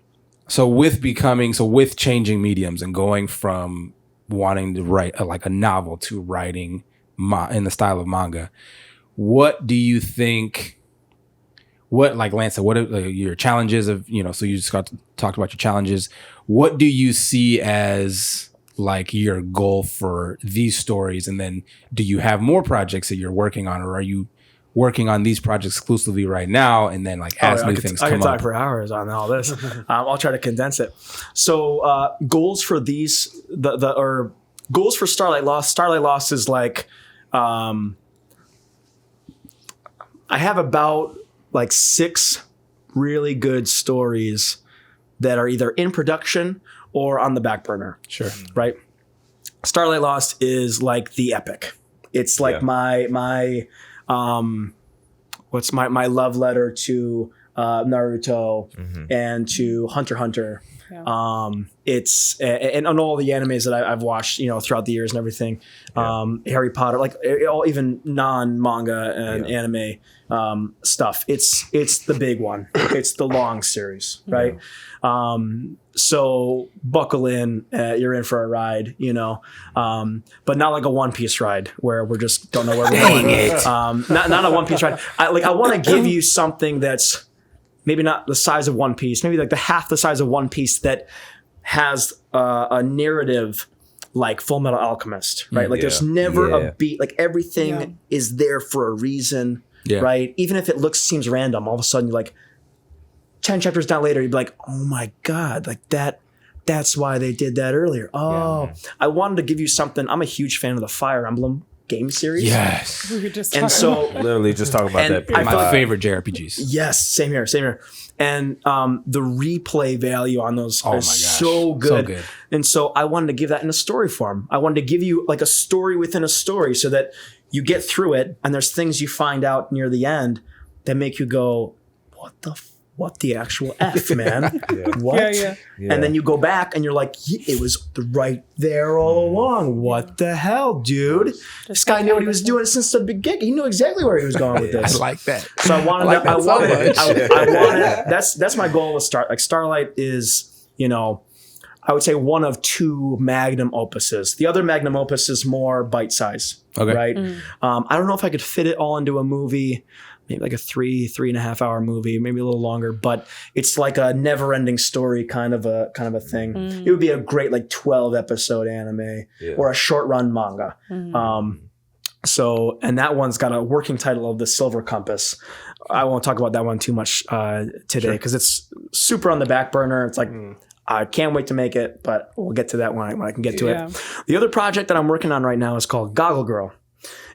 changing mediums and going from wanting to write a novel to writing in the style of manga, what do you think? What, like Lance said, what are your challenges of, so you just talked about your challenges. What do you see as like your goal for these stories? And then do you have more projects that you're working on, or are you working on these projects exclusively right now? And then like as new things come up. I can talk for hours on all this. I'll try to condense it. So goals for these, or goals for Starlight Lost. Starlight Lost is like, I have about like 6 really good stories that are either in production or on the back burner. Sure. Right? Starlight Lost is like the epic. It's like my love letter to Naruto, and to Hunter x Hunter. Yeah. It's and on all the animes that I've watched, throughout the years and everything, Harry Potter, like even non-manga and anime stuff. It's the big one. It's the long series, right? So buckle in, you're in for a ride, but not like a One Piece ride where we just don't know where we're going. Not a One Piece ride. I want to give you something that's maybe not the size of One Piece, maybe like the half the size of One Piece that has a narrative like Full Metal Alchemist, right? Like there's never a beat, like everything is there for a reason, right? Even if it seems random, all of a sudden you're like 10 chapters down later, you'd be like, oh my God, like that's why they did that earlier. I wanted to give you something. I'm a huge fan of the Fire Emblem game series. Yes. We could just literally just talk about that. My favorite JRPGs. Yes, same here. And the replay value on those is so good. So good. And so I wanted to give that in a story form. I wanted to give you like a story within a story so that you get through it and there's things you find out near the end that make you go, what the actual F, man? What? Yeah. And then you go back and you're like, it was right there all along. What the hell, dude? This guy knew what he was doing since the beginning. He knew exactly where he was going with this. I like that. So I wanted that's my goal with Starlight. Like Starlight is, I would say one of two magnum opuses. The other magnum opus is more bite size. Okay. Right? I don't know if I could fit it all into a movie. Maybe like a 3.5 hour movie, maybe a little longer, but it's like a never ending story kind of a thing. It would be a great like 12 episode anime or a short run manga. And that one's got a working title of The Silver Compass. I won't talk about that one too much today because it's super on the back burner. It's like, I can't wait to make it, but we'll get to that when I can get to it. The other project that I'm working on right now is called Goggle Girl.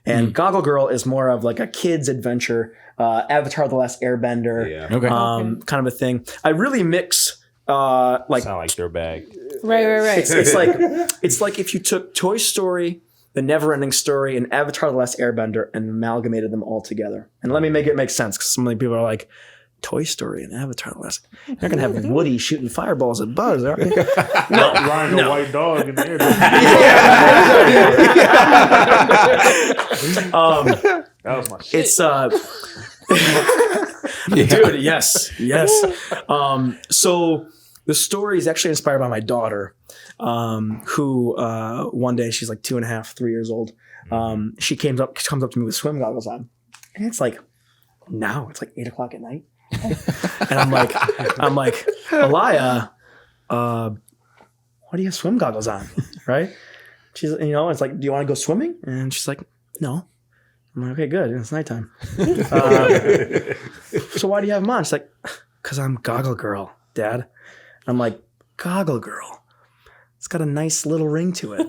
And Goggle Girl is more of like a kid's adventure, Avatar: The Last Airbender, kind of a thing. I really mix sound like your bag. Right. It's like if you took Toy Story, The Never-Ending Story, and Avatar: The Last Airbender and amalgamated them all together. And let me make it make sense because some of the people are like, Toy Story and Avatar: The Last. You're gonna have Woody shooting fireballs at Buzz, aren't you? Riding a white dog in the air. That was my shit. It's dude, yes. So the story is actually inspired by my daughter, who one day, she's like 2.5, 3 years old. She comes up to me with swim goggles on, and it's like 8:00 at night. And I'm like, Aliyah, why do you have swim goggles on? Right? She's, it's like, do you want to go swimming? And she's like, no. I'm like, okay, good. It's nighttime. So why do you have them on? She's like, because I'm Goggle Girl, Dad. I'm like, Goggle Girl. It's got a nice little ring to it,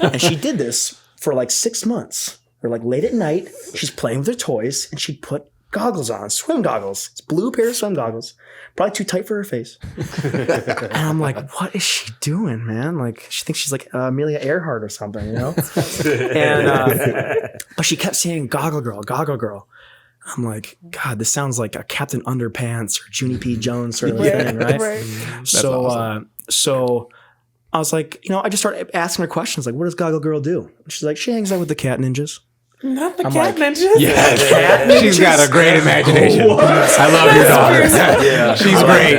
And she did this for like 6 months. Or like late at night, she's playing with her toys, and she put goggles on, swim goggles. It's blue pair of swim goggles. Probably too tight for her face. And I'm like, what is she doing, man? Like, she thinks she's like Amelia Earhart or something, And but she kept saying Goggle Girl, Goggle Girl. I'm like, God, this sounds like a Captain Underpants or Junie P. Jones sort of thing, right? So, awesome. So I was like, I just started asking her questions like, what does Goggle Girl do? She's like, she hangs out with the cat ninjas. Not the cat ninjas. Yeah, she's got a great imagination. I love your daughter. Yeah, she's great.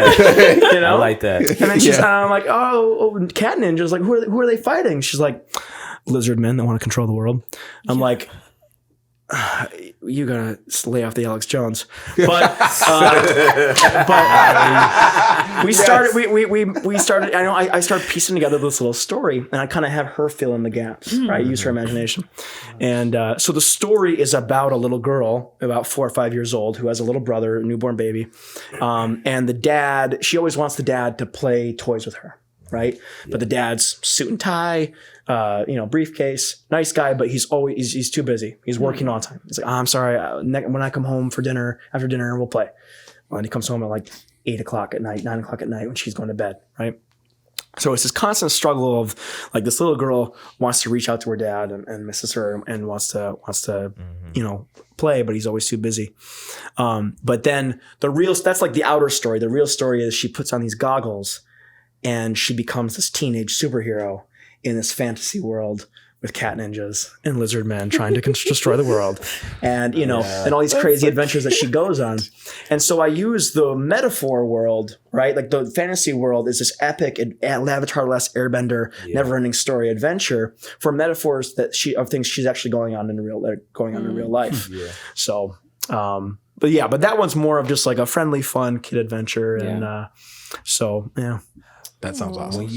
I like that. And then I'm like, oh, cat ninjas. Like, who are they fighting? She's like, lizard men that want to control the world. I'm like, you gotta lay off the Alex Jones. But we started. We started. I started piecing together this little story, and I kind of have her fill in the gaps. Right, use her imagination, and so the story is about a little girl about 4 or 5 years old who has a little brother, a newborn baby, and the dad. She always wants the dad to play toys with her. Right, but the dad's suit and tie. Briefcase, nice guy, but he's too busy. He's working all the time. He's like, I'm sorry. When I come home for dinner, after dinner, we'll play. Well, and he comes home at like 8:00 at night, 9:00 at night when she's going to bed. Right. So it's this constant struggle of like this little girl wants to reach out to her dad and misses her and wants to play, but he's always too busy. But then that's like the outer story. The real story is she puts on these goggles and she becomes this teenage superhero in this fantasy world with cat ninjas and lizard men trying to destroy the world, and and all these crazy adventures that she goes on. And so I use the metaphor world, right? Like the fantasy world is this epic Avatar: The Last Airbender, never-ending story adventure for metaphors of things she's actually going on in real life. Yeah. So, but that one's more of just like a friendly, fun kid adventure, and that sounds awesome.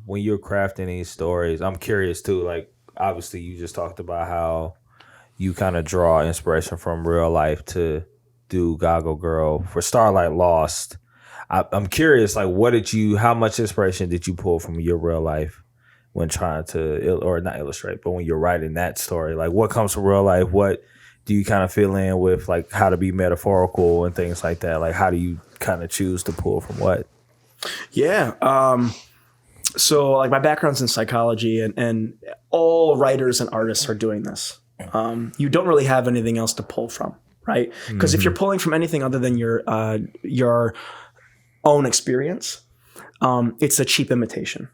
When you're crafting these stories, I'm curious too, like obviously you just talked about how you kind of draw inspiration from real life to do Goggle Girl. For Starlight Lost, I'm curious, like how much inspiration did you pull from your real life when trying to, or not illustrate, but when you're writing that story? Like what comes from real life? What do you kind of fill in with, like how to be metaphorical and things like that? Like how do you kind of choose to pull from what? Yeah. So like my background's in psychology and all writers and artists are doing this. You don't really have anything else to pull from, right? Because if you're pulling from anything other than your own experience, it's a cheap imitation,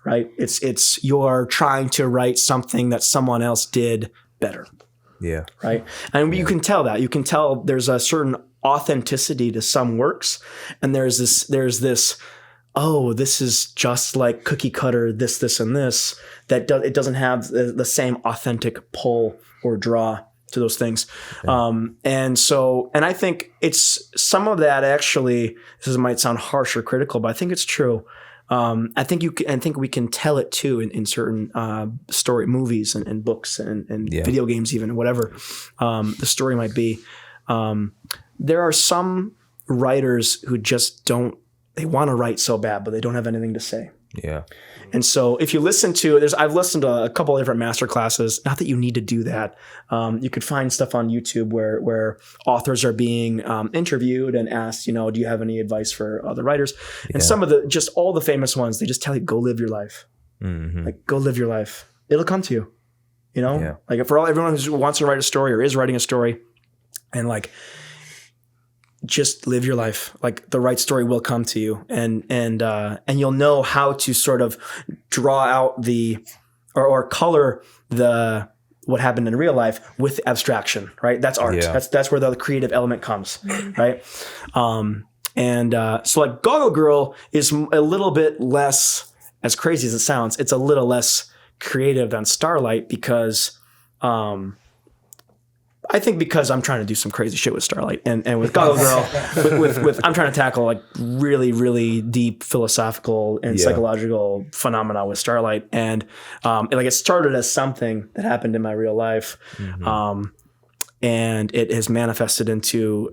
right? It's you're trying to write something that someone else did better. Yeah. Right. And you can tell that. You can tell there's a certain authenticity to some works, and there's this oh, this is just like cookie cutter, this, and this, it doesn't have the same authentic pull or draw to those things. Yeah. And I think it's some of that actually, this might sound harsh or critical, but I think it's true. I think we can tell it too in certain story movies and books and video games, even whatever the story might be. There are some writers who just they want to write so bad, but they don't have anything to say. Yeah. And so if you listen to, I've listened to a couple of different master classes. Not that you need to do that. You could find stuff on YouTube where authors are being interviewed and asked, do you have any advice for other writers? And some of just all the famous ones, they just tell you, go live your life. Mm-hmm. Like, go live your life. It'll come to you. Like for everyone who wants to write a story or is writing a story, and like, just live your life. Like the right story will come to you, and you'll know how to sort of draw out or color what happened in real life with abstraction, right? That's art. Yeah. That's where the creative element comes, right? So like Goggle Girl is a little bit less, as crazy as it sounds, it's a little less creative than Starlight because I think because I'm trying to do some crazy shit with Starlight and with Goggle Girl, with I'm trying to tackle like really, really deep philosophical and psychological phenomena with Starlight. And it started as something that happened in my real life. Mm-hmm. And it has manifested into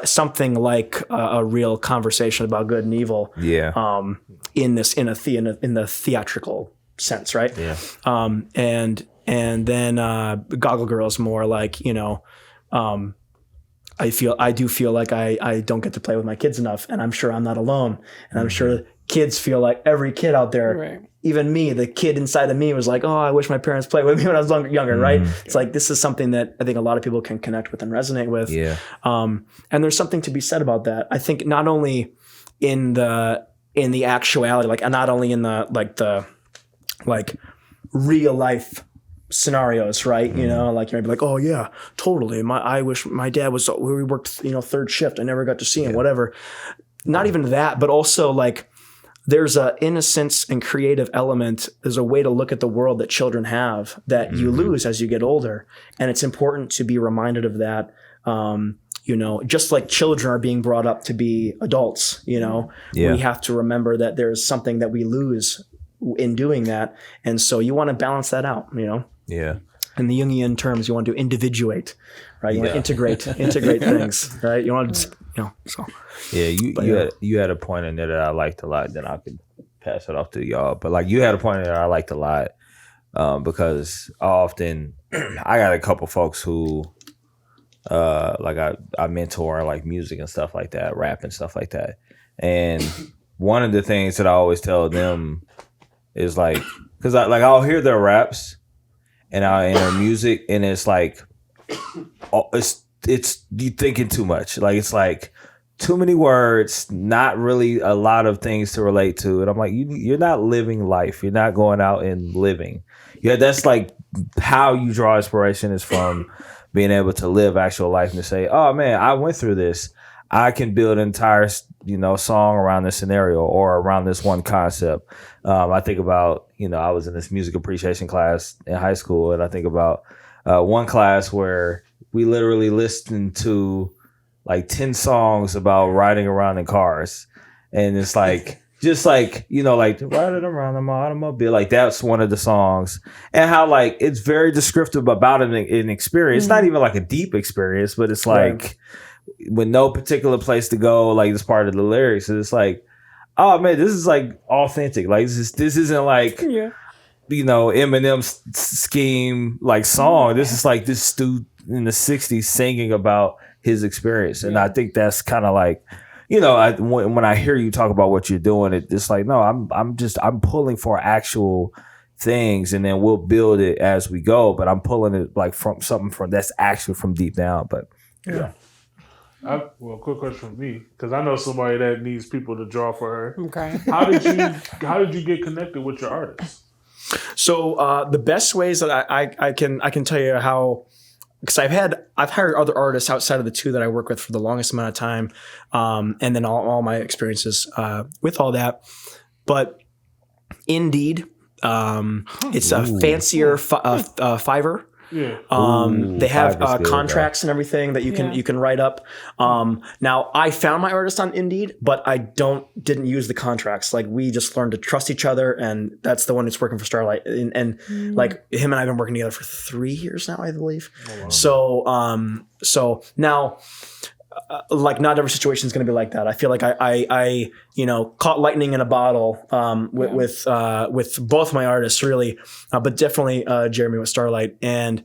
something like a real conversation about good and evil. Yeah. In the theatrical sense, right? Yeah. And then Goggle Girl is more like, I do feel like I don't get to play with my kids enough, and I'm sure I'm not alone. And I'm sure kids feel like every kid out there, right. Even me, the kid inside of me was like, oh, I wish my parents played with me when I was younger, right? It's like, this is something that I think a lot of people can connect with and resonate with. Yeah. And there's something to be said about that. I think not only in the actuality, like not only in the real life scenarios, right? Like you might be like, oh yeah, totally. I wish my dad was, we worked, third shift. I never got to see him, whatever. Not even that, but also like there's a innocence and creative element. There's a way to look at the world that children have that you lose as you get older. And it's important to be reminded of that. Just like children are being brought up to be adults, we have to remember that there's something that we lose in doing that. And so you want to balance that out, Yeah. In the Jungian terms, you want to individuate, right? You want to integrate things, right? You want to, so. Yeah, you had a point in there that I liked a lot. Then I could pass it off to y'all. But like you had a point in there I liked a lot because often I got a couple folks who I mentor like music and stuff like that, rap and stuff like that. And one of the things that I always tell them is like, because I'll hear their raps and their music, and it's like, it's you thinking too much. Like it's like too many words, not really a lot of things to relate to. And I'm like, you're not living life. You're not going out and living. Yeah, that's like how you draw inspiration is from being able to live actual life and to say, oh man, I went through this. I can build an entire, song around this scenario or around this one concept. I think about, I was in this music appreciation class in high school, and I think about one class where we literally listened to like 10 songs about riding around in cars. And it's like, just like, like riding around in my automobile, like that's one of the songs. And how like it's very descriptive about an experience. It's not even like a deep experience, but it's like with no particular place to go, like it's part of the lyrics. And it's like, oh man, this is like authentic. Like this isn't like Eminem's Scheme like song. This is like this dude in the 60s singing about his experience. And I think that's kind of like, when I hear you talk about what you're doing, it's like, no, I'm pulling for actual things, and then we'll build it as we go. But I'm pulling it like from something from that's actually from deep down. But quick question from me, because I know somebody that needs people to draw for her. Okay. How did you get connected with your artists? So the best ways that I can tell you how. Because I've hired other artists outside of the two that I work with for the longest amount of time, and then all my experiences with all that. But Indeed, it's a fancier Fiverr. Yeah. They have contracts and everything that you can write up. Now I found my artist on Indeed, but I didn't use the contracts. Like we just learned to trust each other, and that's the one that's working for Starlight. And like him and I have been working together for 3 years now, I believe. Oh, wow. So now. Like not every situation is going to be like that. I feel like I caught lightning in a bottle with both my artists really, but definitely Jeremy with Starlight, and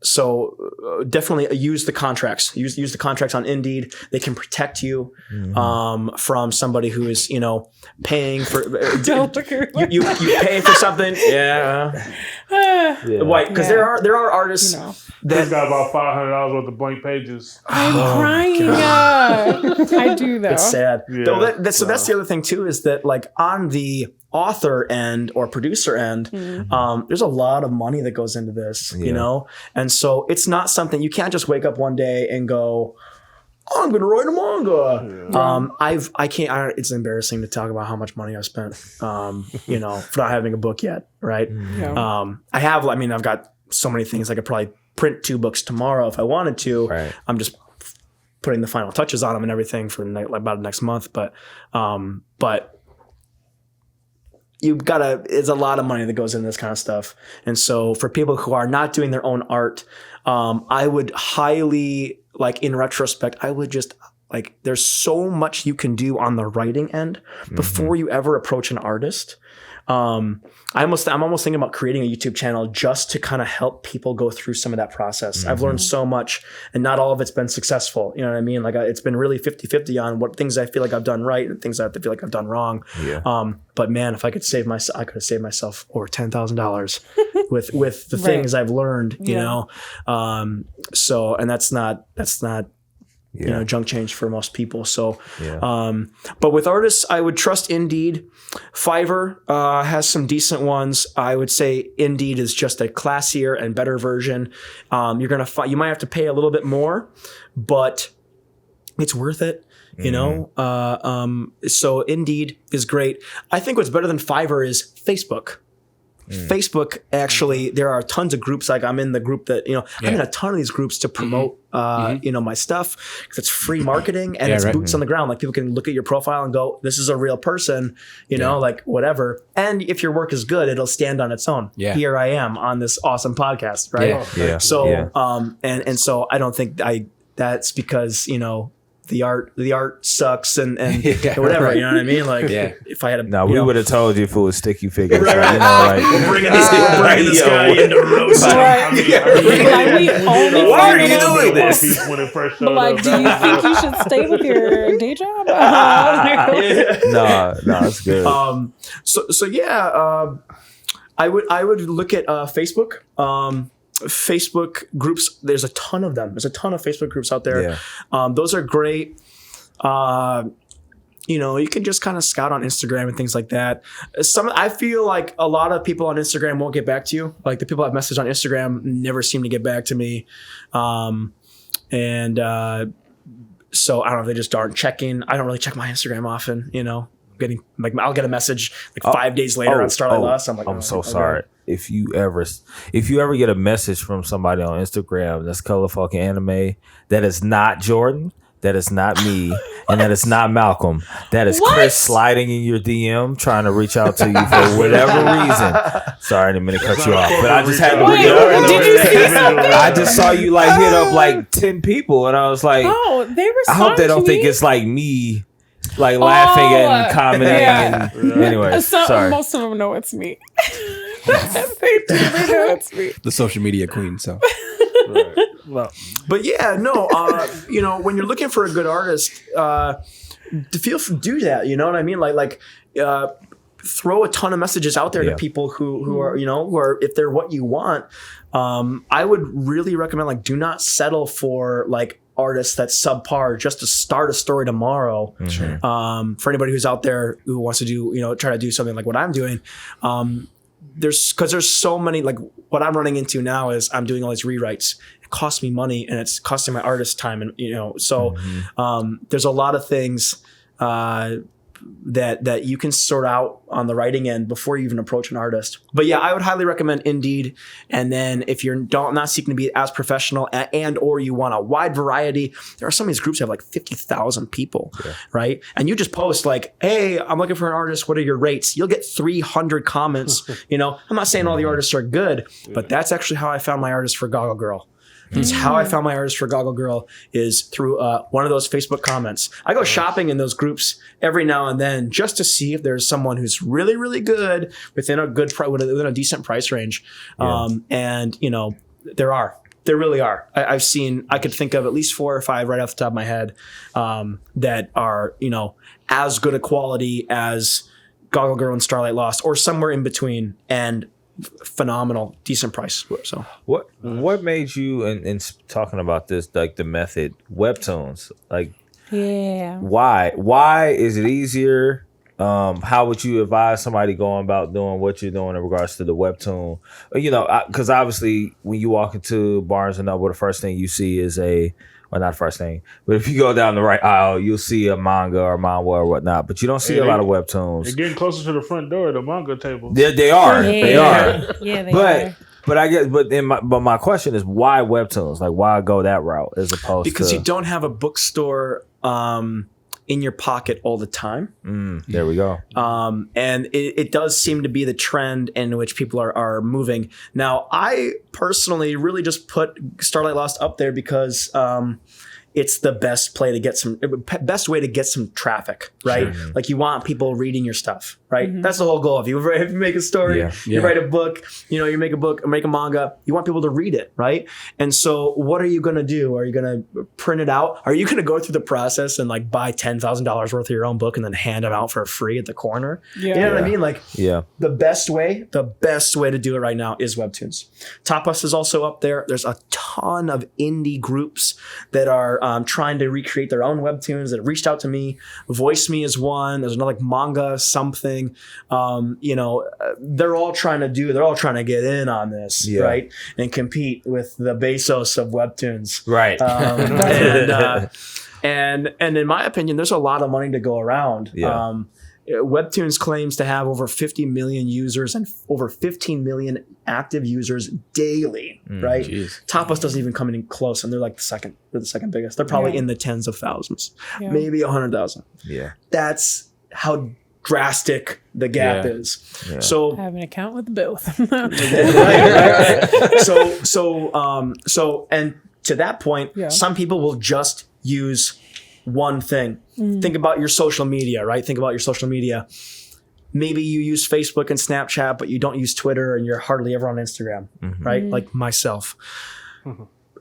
so definitely use the contracts. Use the contracts on Indeed. They can protect you from somebody who is paying for. You pay for something, Why? Because there are artists. That's got about $500 worth of blank pages. I'm crying. I do though. It's sad. Yeah. So that's the other thing too, is that like on the author end or producer end, there's a lot of money that goes into this, and so it's not something you can't just wake up one day and go, oh, I'm going to write a manga. I can't. It's embarrassing to talk about how much money I've spent, for not having a book yet, right? Yeah. I've got so many things I could probably print 2 books tomorrow if I wanted to. Right. I'm just putting the final touches on them and everything for about next month. But you've got to, it's a lot of money that goes into this kind of stuff. And so for people who are not doing their own art, I would highly, like in retrospect, I would just like, there's so much you can do on the writing end before you ever approach an artist. I'm almost thinking about creating a YouTube channel just to kind of help people go through some of that process. I've learned so much, and not all of it's been successful. You know what I mean? Like it's been really 50-50 on what things I feel like I've done right and things I feel like I've done wrong. Yeah. But man, if I could save I could have saved myself over $10,000 with the things I've learned, you know? So, and that's not junk change for most people. So, but with artists, I would trust Indeed. Fiverr has some decent ones. I would say Indeed is just a classier and better version. You might have to pay a little bit more, but it's worth it. So Indeed is great. I think what's better than Fiverr is Facebook. Facebook, actually, there are tons of groups. Like I'm in the group that, I'm in a ton of these groups to promote, my stuff, because it's free marketing and it's boots on the ground. Like people can look at your profile and go, this is a real person, like whatever. And if your work is good, it'll stand on its own. Yeah. Here I am on this awesome podcast, right? Yeah. So, and so I don't think that's because, the art sucks and whatever. Right. You know what I mean? Like if I had a we would have told you if it was sticky figures. Right. So, you know, like, we're bringing this guy into roast. Right. Like, we only why are you doing this? When it first But showed like, up. do you think you should stay with your day job? no, it's good. So yeah, I would look at Facebook. Facebook groups. There's a ton of them. There's a ton of Facebook groups out there. Yeah. Those are great. You can just kind of scout on Instagram and things like that. I feel like a lot of people on Instagram won't get back to you. Like the people I've messaged on Instagram never seem to get back to me. So I don't know, they just aren't checking. I don't really check my Instagram often, getting like I'll get a message like 5 days later on Starlight Lost. I'm like, I'm so sorry. If you ever get a message from somebody on Instagram that's color fucking anime, that is not Jordan, that is not me, and that is not Malcolm. That is Chris sliding in your DM trying to reach out to you for whatever reason. Sorry, I didn't mean to cut you off, but I just had to bring it up. Did you see something? I just saw you like hit up like 10 people, and I was like, oh, they I hope they don't think it's like me. Like laughing and commenting and anyway, sorry. Most of them know it's me. They know it's me. The social media queen. So, but yeah, no. When you're looking for a good artist, do that. You know what I mean? Like, throw a ton of messages out there to people who are if they're what you want. I would really recommend like do not settle for like artists that's subpar just to start a story tomorrow. For anybody who's out there who wants to do try to do something like what I'm doing, there's so many, like what I'm running into now is I'm doing all these rewrites. It costs me money and it's costing my artist time, and there's a lot of things that you can sort out on the writing end before you even approach an artist. But yeah, I would highly recommend Indeed. And then if you're not seeking to be as professional and or you want a wide variety, there are some of these groups that have like 50,000 people, right? And you just post like, hey, I'm looking for an artist. What are your rates? You'll get 300 comments. I'm not saying all the artists are good, but that's actually how I found my artist for Goggle Girl. It's how I found my artist for Goggle Girl is through one of those Facebook comments. I go shopping in those groups every now and then just to see if there's someone who's really, really good within a decent price range. There really are. I could think of at least 4 or 5 right off the top of my head that are, as good a quality as Goggle Girl and Starlight Lost or somewhere in between, and phenomenal, decent price. So what made you in talking about this, like the method, webtoons, like why is it easier? How would you advise somebody going about doing what you're doing in regards to the webtoon? Because obviously when you walk into Barnes and Noble, the first thing you see is not first thing, but if you go down the right aisle, you'll see a manga or manhwa or whatnot, but you don't see a lot of webtoons. They're getting closer to the front door of the manga table. They are. They are. Yeah, they are. But I guess, but my question is, why webtoons? Like, why go that route as opposed because to you don't have a bookstore in your pocket all the time. There we go. And it does seem to be the trend in which people are moving. Now, I personally really just put Starlight Lost up there because it's the best way to get some traffic, right? Sure. Like you want people reading your stuff, right? Mm-hmm. That's the whole goal. If you make a story, you write a book, you make a book or make a manga, you want people to read it, right? And so what are you going to do? Are you going to print it out? Are you going to go through the process and like buy $10,000 worth of your own book and then hand them out for free at the corner? Yeah. You know what I mean? Like the best way to do it right now is webtoons. Tapas is also up there. There's a ton of indie groups that are trying to recreate their own webtoons that have reached out to me. Voice Me is one. There's another like Manga something. They're all trying to get in on this, right? And compete with the Bezos of webtoons. Right. And in my opinion, there's a lot of money to go around. Yeah. Webtoons claims to have over 50 million users and over 15 million active users daily, right? Geez. Tapas doesn't even come in close, and they're like the second biggest. They're probably in the tens of thousands, maybe 100,000. Yeah. That's how drastic the gap is. Yeah. So I have an account with both. right. So and to that point, some people will just use one thing. Think about your social media, right? Think about your social media. Maybe you use Facebook and Snapchat, but you don't use Twitter and you're hardly ever on Instagram, right? Like myself.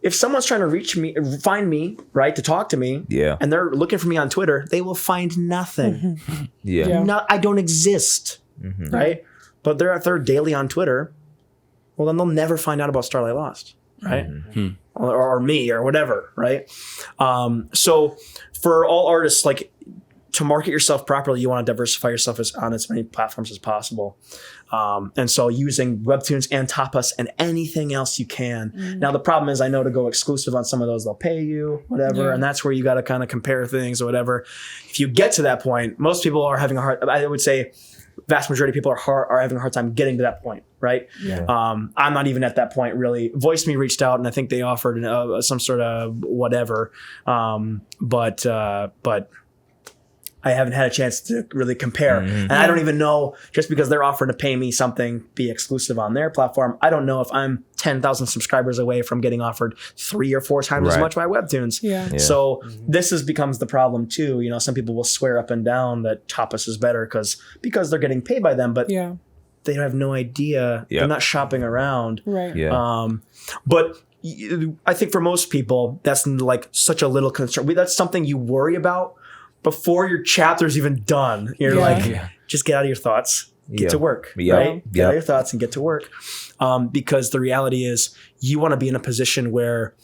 If someone's trying to find me, right, to talk to me, and they're looking for me on Twitter, they will find nothing. I don't exist, right? But if they're daily on Twitter, well, then they'll never find out about Starlight Lost, right? Or me or whatever, right? So for all artists, like, to market yourself properly, you want to diversify yourself on as many platforms as possible. And so using Webtoons and Tapas and anything else you can. Now, the problem is, I know to go exclusive on some of those, they'll pay you, whatever. And that's where you got to kind of compare things or whatever. If you get to that point, most people are having I would say vast majority of people are having a hard time getting to that point, right? I'm not even at that point, really. Voice Me reached out, and I think they offered some sort of whatever. But I haven't had a chance to really compare. And I don't even know, just because they're offering to pay me something, be exclusive on their platform, I don't know if I'm 10,000 subscribers away from getting offered 3 or 4 times as much by Webtoons. So this becomes the problem too. You know, some people will swear up and down that Tapas is better because they're getting paid by them, but they have no idea. They're not shopping around. But I think for most people, that's like such a little concern. That's something you worry about before your chapter's even done. You're like, just get out of your thoughts, get to work, right? Get out of your thoughts and get to work. Because the reality is, you want to be in a position where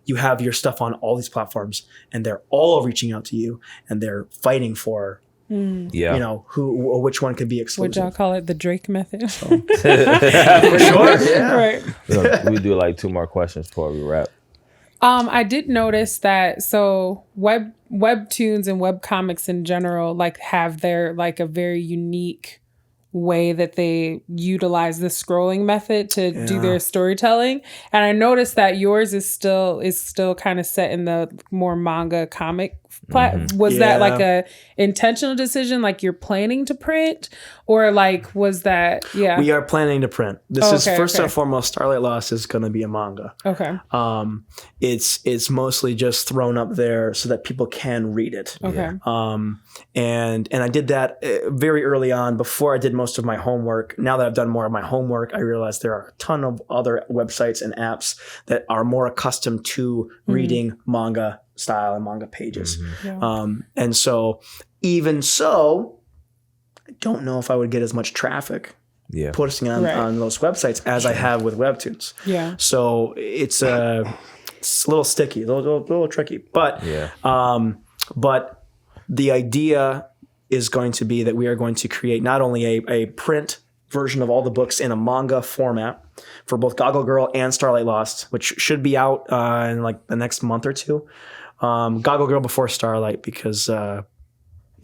you have your stuff on all these platforms and they're all reaching out to you and they're fighting for, you know, which one could be exclusive. Would y'all call it the Drake method? For sure. Right. We do like 2 more questions before we wrap. I did notice that, so webtoons and webcomics in general, like, have their, like, a very unique way that they utilize the scrolling method to do their storytelling. And I noticed that yours is still kind of set in the more manga comic was that like a intentional decision, like you're planning to print, or like was that we are planning to print. This is first and foremost, Starlight Lost is going to be a manga. It's mostly just thrown up there so that people can read it. And I did that very early on, before I did most of my homework. Now that I've done more of my homework, I realized there are a ton of other websites and apps that are more accustomed to reading manga style and manga pages. And so, even so, I don't know if I would get as much traffic posting on those websites as I have with Webtoons. So it's a little sticky, a little tricky. But but the idea is going to be that we are going to create not only a print version of all the books in a manga format for both Goggle Girl and Starlight Lost, which should be out in like the next month or 2. Goggle Girl before Starlight, because I've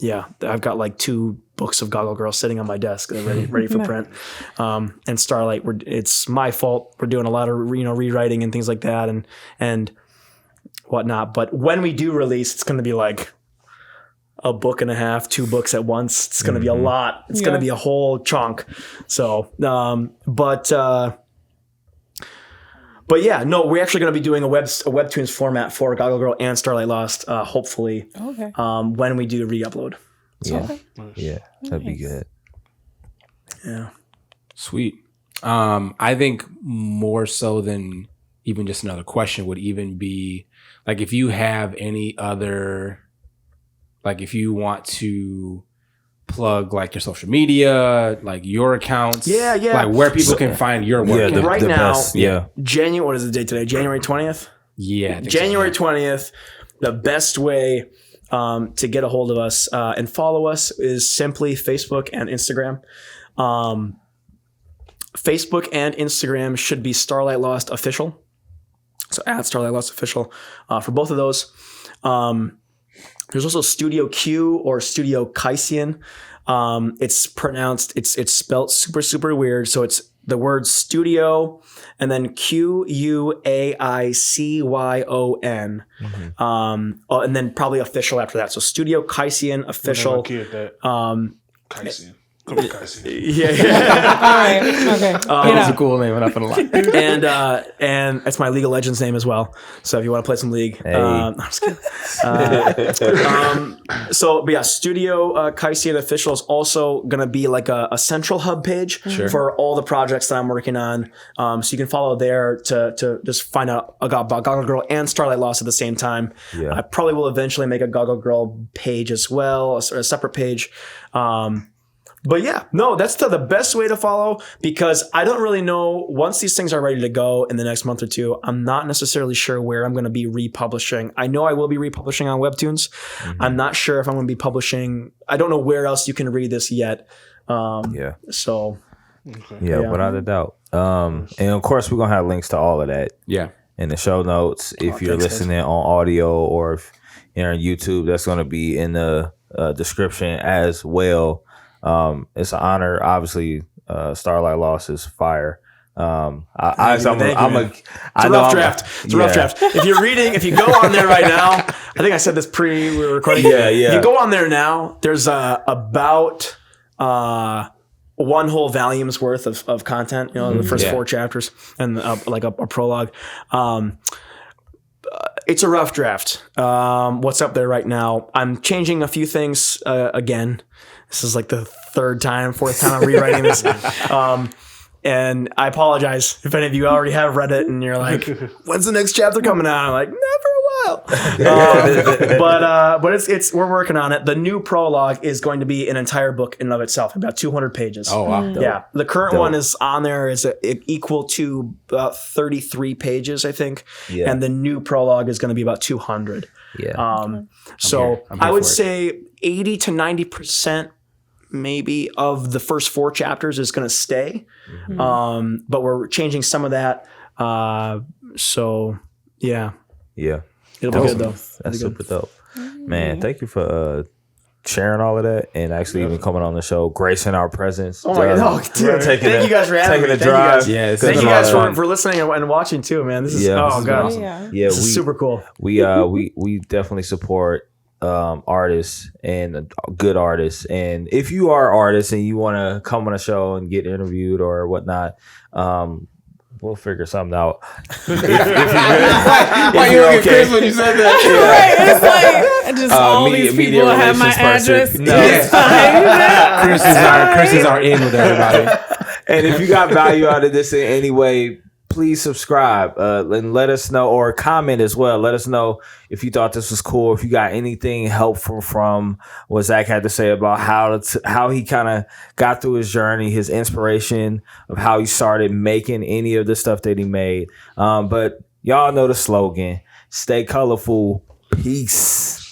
got like 2 books of Goggle Girl sitting on my desk ready for print. And Starlight, it's my fault. We're doing a lot of rewriting and things like that and whatnot. But when we do release, it's going to be like a book and a half, 2 books at once. It's going to be a lot. It's going to be a whole chunk. So, But yeah, no, we're actually going to be doing a Webtoons format for Goggle Girl and Starlight Lost, hopefully, when we do re-upload. So. That'd be good. Sweet. I think more so than even just another question would even be, like, if you have any other, like, if you want to plug like your social media, like your accounts, like where people can find your work. Right now, January, what is the date today? January 20th? January 20th. The best way to get a hold of us and follow us is simply Facebook and Instagram. Facebook and Instagram should be Starlight Lost Official. So at Starlight Lost Official for both of those. There's also Studio Q or Studio Kaisian. It's pronounced, it's spelt super weird. So it's the word studio and then Quaicyon. And then probably official after that. So Studio Kaisian Official. Kaisian. Come on, guys. Yeah. All right. Okay. That's a cool name. I'm not gonna lie. And it's my League of Legends name as well. So if you want to play some League, I'm just kidding. But yeah, Studio Official is also going to be like a central hub page for all the projects that I'm working on. So you can follow there to just find out about Goggle Girl and Starlight Lost at the same time. Yeah. I probably will eventually make a Goggle Girl page as well, a separate page. But yeah, no, that's the best way to follow, because I don't really know, once these things are ready to go in the next month or two, I'm not necessarily sure where I'm going to be republishing. I know I will be republishing on Webtoons. Mm-hmm. I'm not sure if I'm going to be publishing. I don't know where else you can read this yet. So. Yeah, without a doubt. And of course, we're going to have links to all of that. Yeah. In the show notes. If you're listening on audio, or if you're on YouTube, that's going to be in the description as well. It's an honor. Obviously, Starlight Lost is fire. It's a rough draft. If you go on there right now, I think I said this we were recording. Yeah. If you go on there now, there's about one whole volume's worth of content. You know, the first 4 chapters and like a prologue. It's a rough draft. What's up there right now? I'm changing a few things again. This is like the 4th time I'm rewriting this. And I apologize if any of you already have read it and you're like, when's the next chapter coming out? I'm like, never a while. But it's we're working on it. The new prologue is going to be an entire book in and of itself, about 200 pages. Oh, wow. Yeah. The current one is on there is equal to about 33 pages, I think. Yeah. And the new prologue is going to be about 200. Yeah. So I would say 80 to 90% maybe of the first 4 chapters is going to stay. Mm-hmm. But we're changing some of that. So yeah. Yeah. It'll be good though. That's super dope. Man, thank you for sharing all of that and actually even coming on the show, gracing our presence. Oh my God. Dude, thank you guys for having me. Taking the drive. Thank you guys for listening and watching too, man. This is God. Awesome. Yeah, this is super cool. We definitely support artists and good artists, and if you are artists and you want to come on a show and get interviewed or whatnot, we'll figure something out. Why you look at Chris when you said that? Right, it's like just all these people have my address. Chris is our in with everybody. And if you got value out of this in any way, please subscribe and let us know, or comment as well. Let us know if you thought this was cool, if you got anything helpful from what Zach had to say about how he kind of got through his journey, his inspiration of how he started making any of the stuff that he made. But y'all know the slogan: stay colorful. Peace.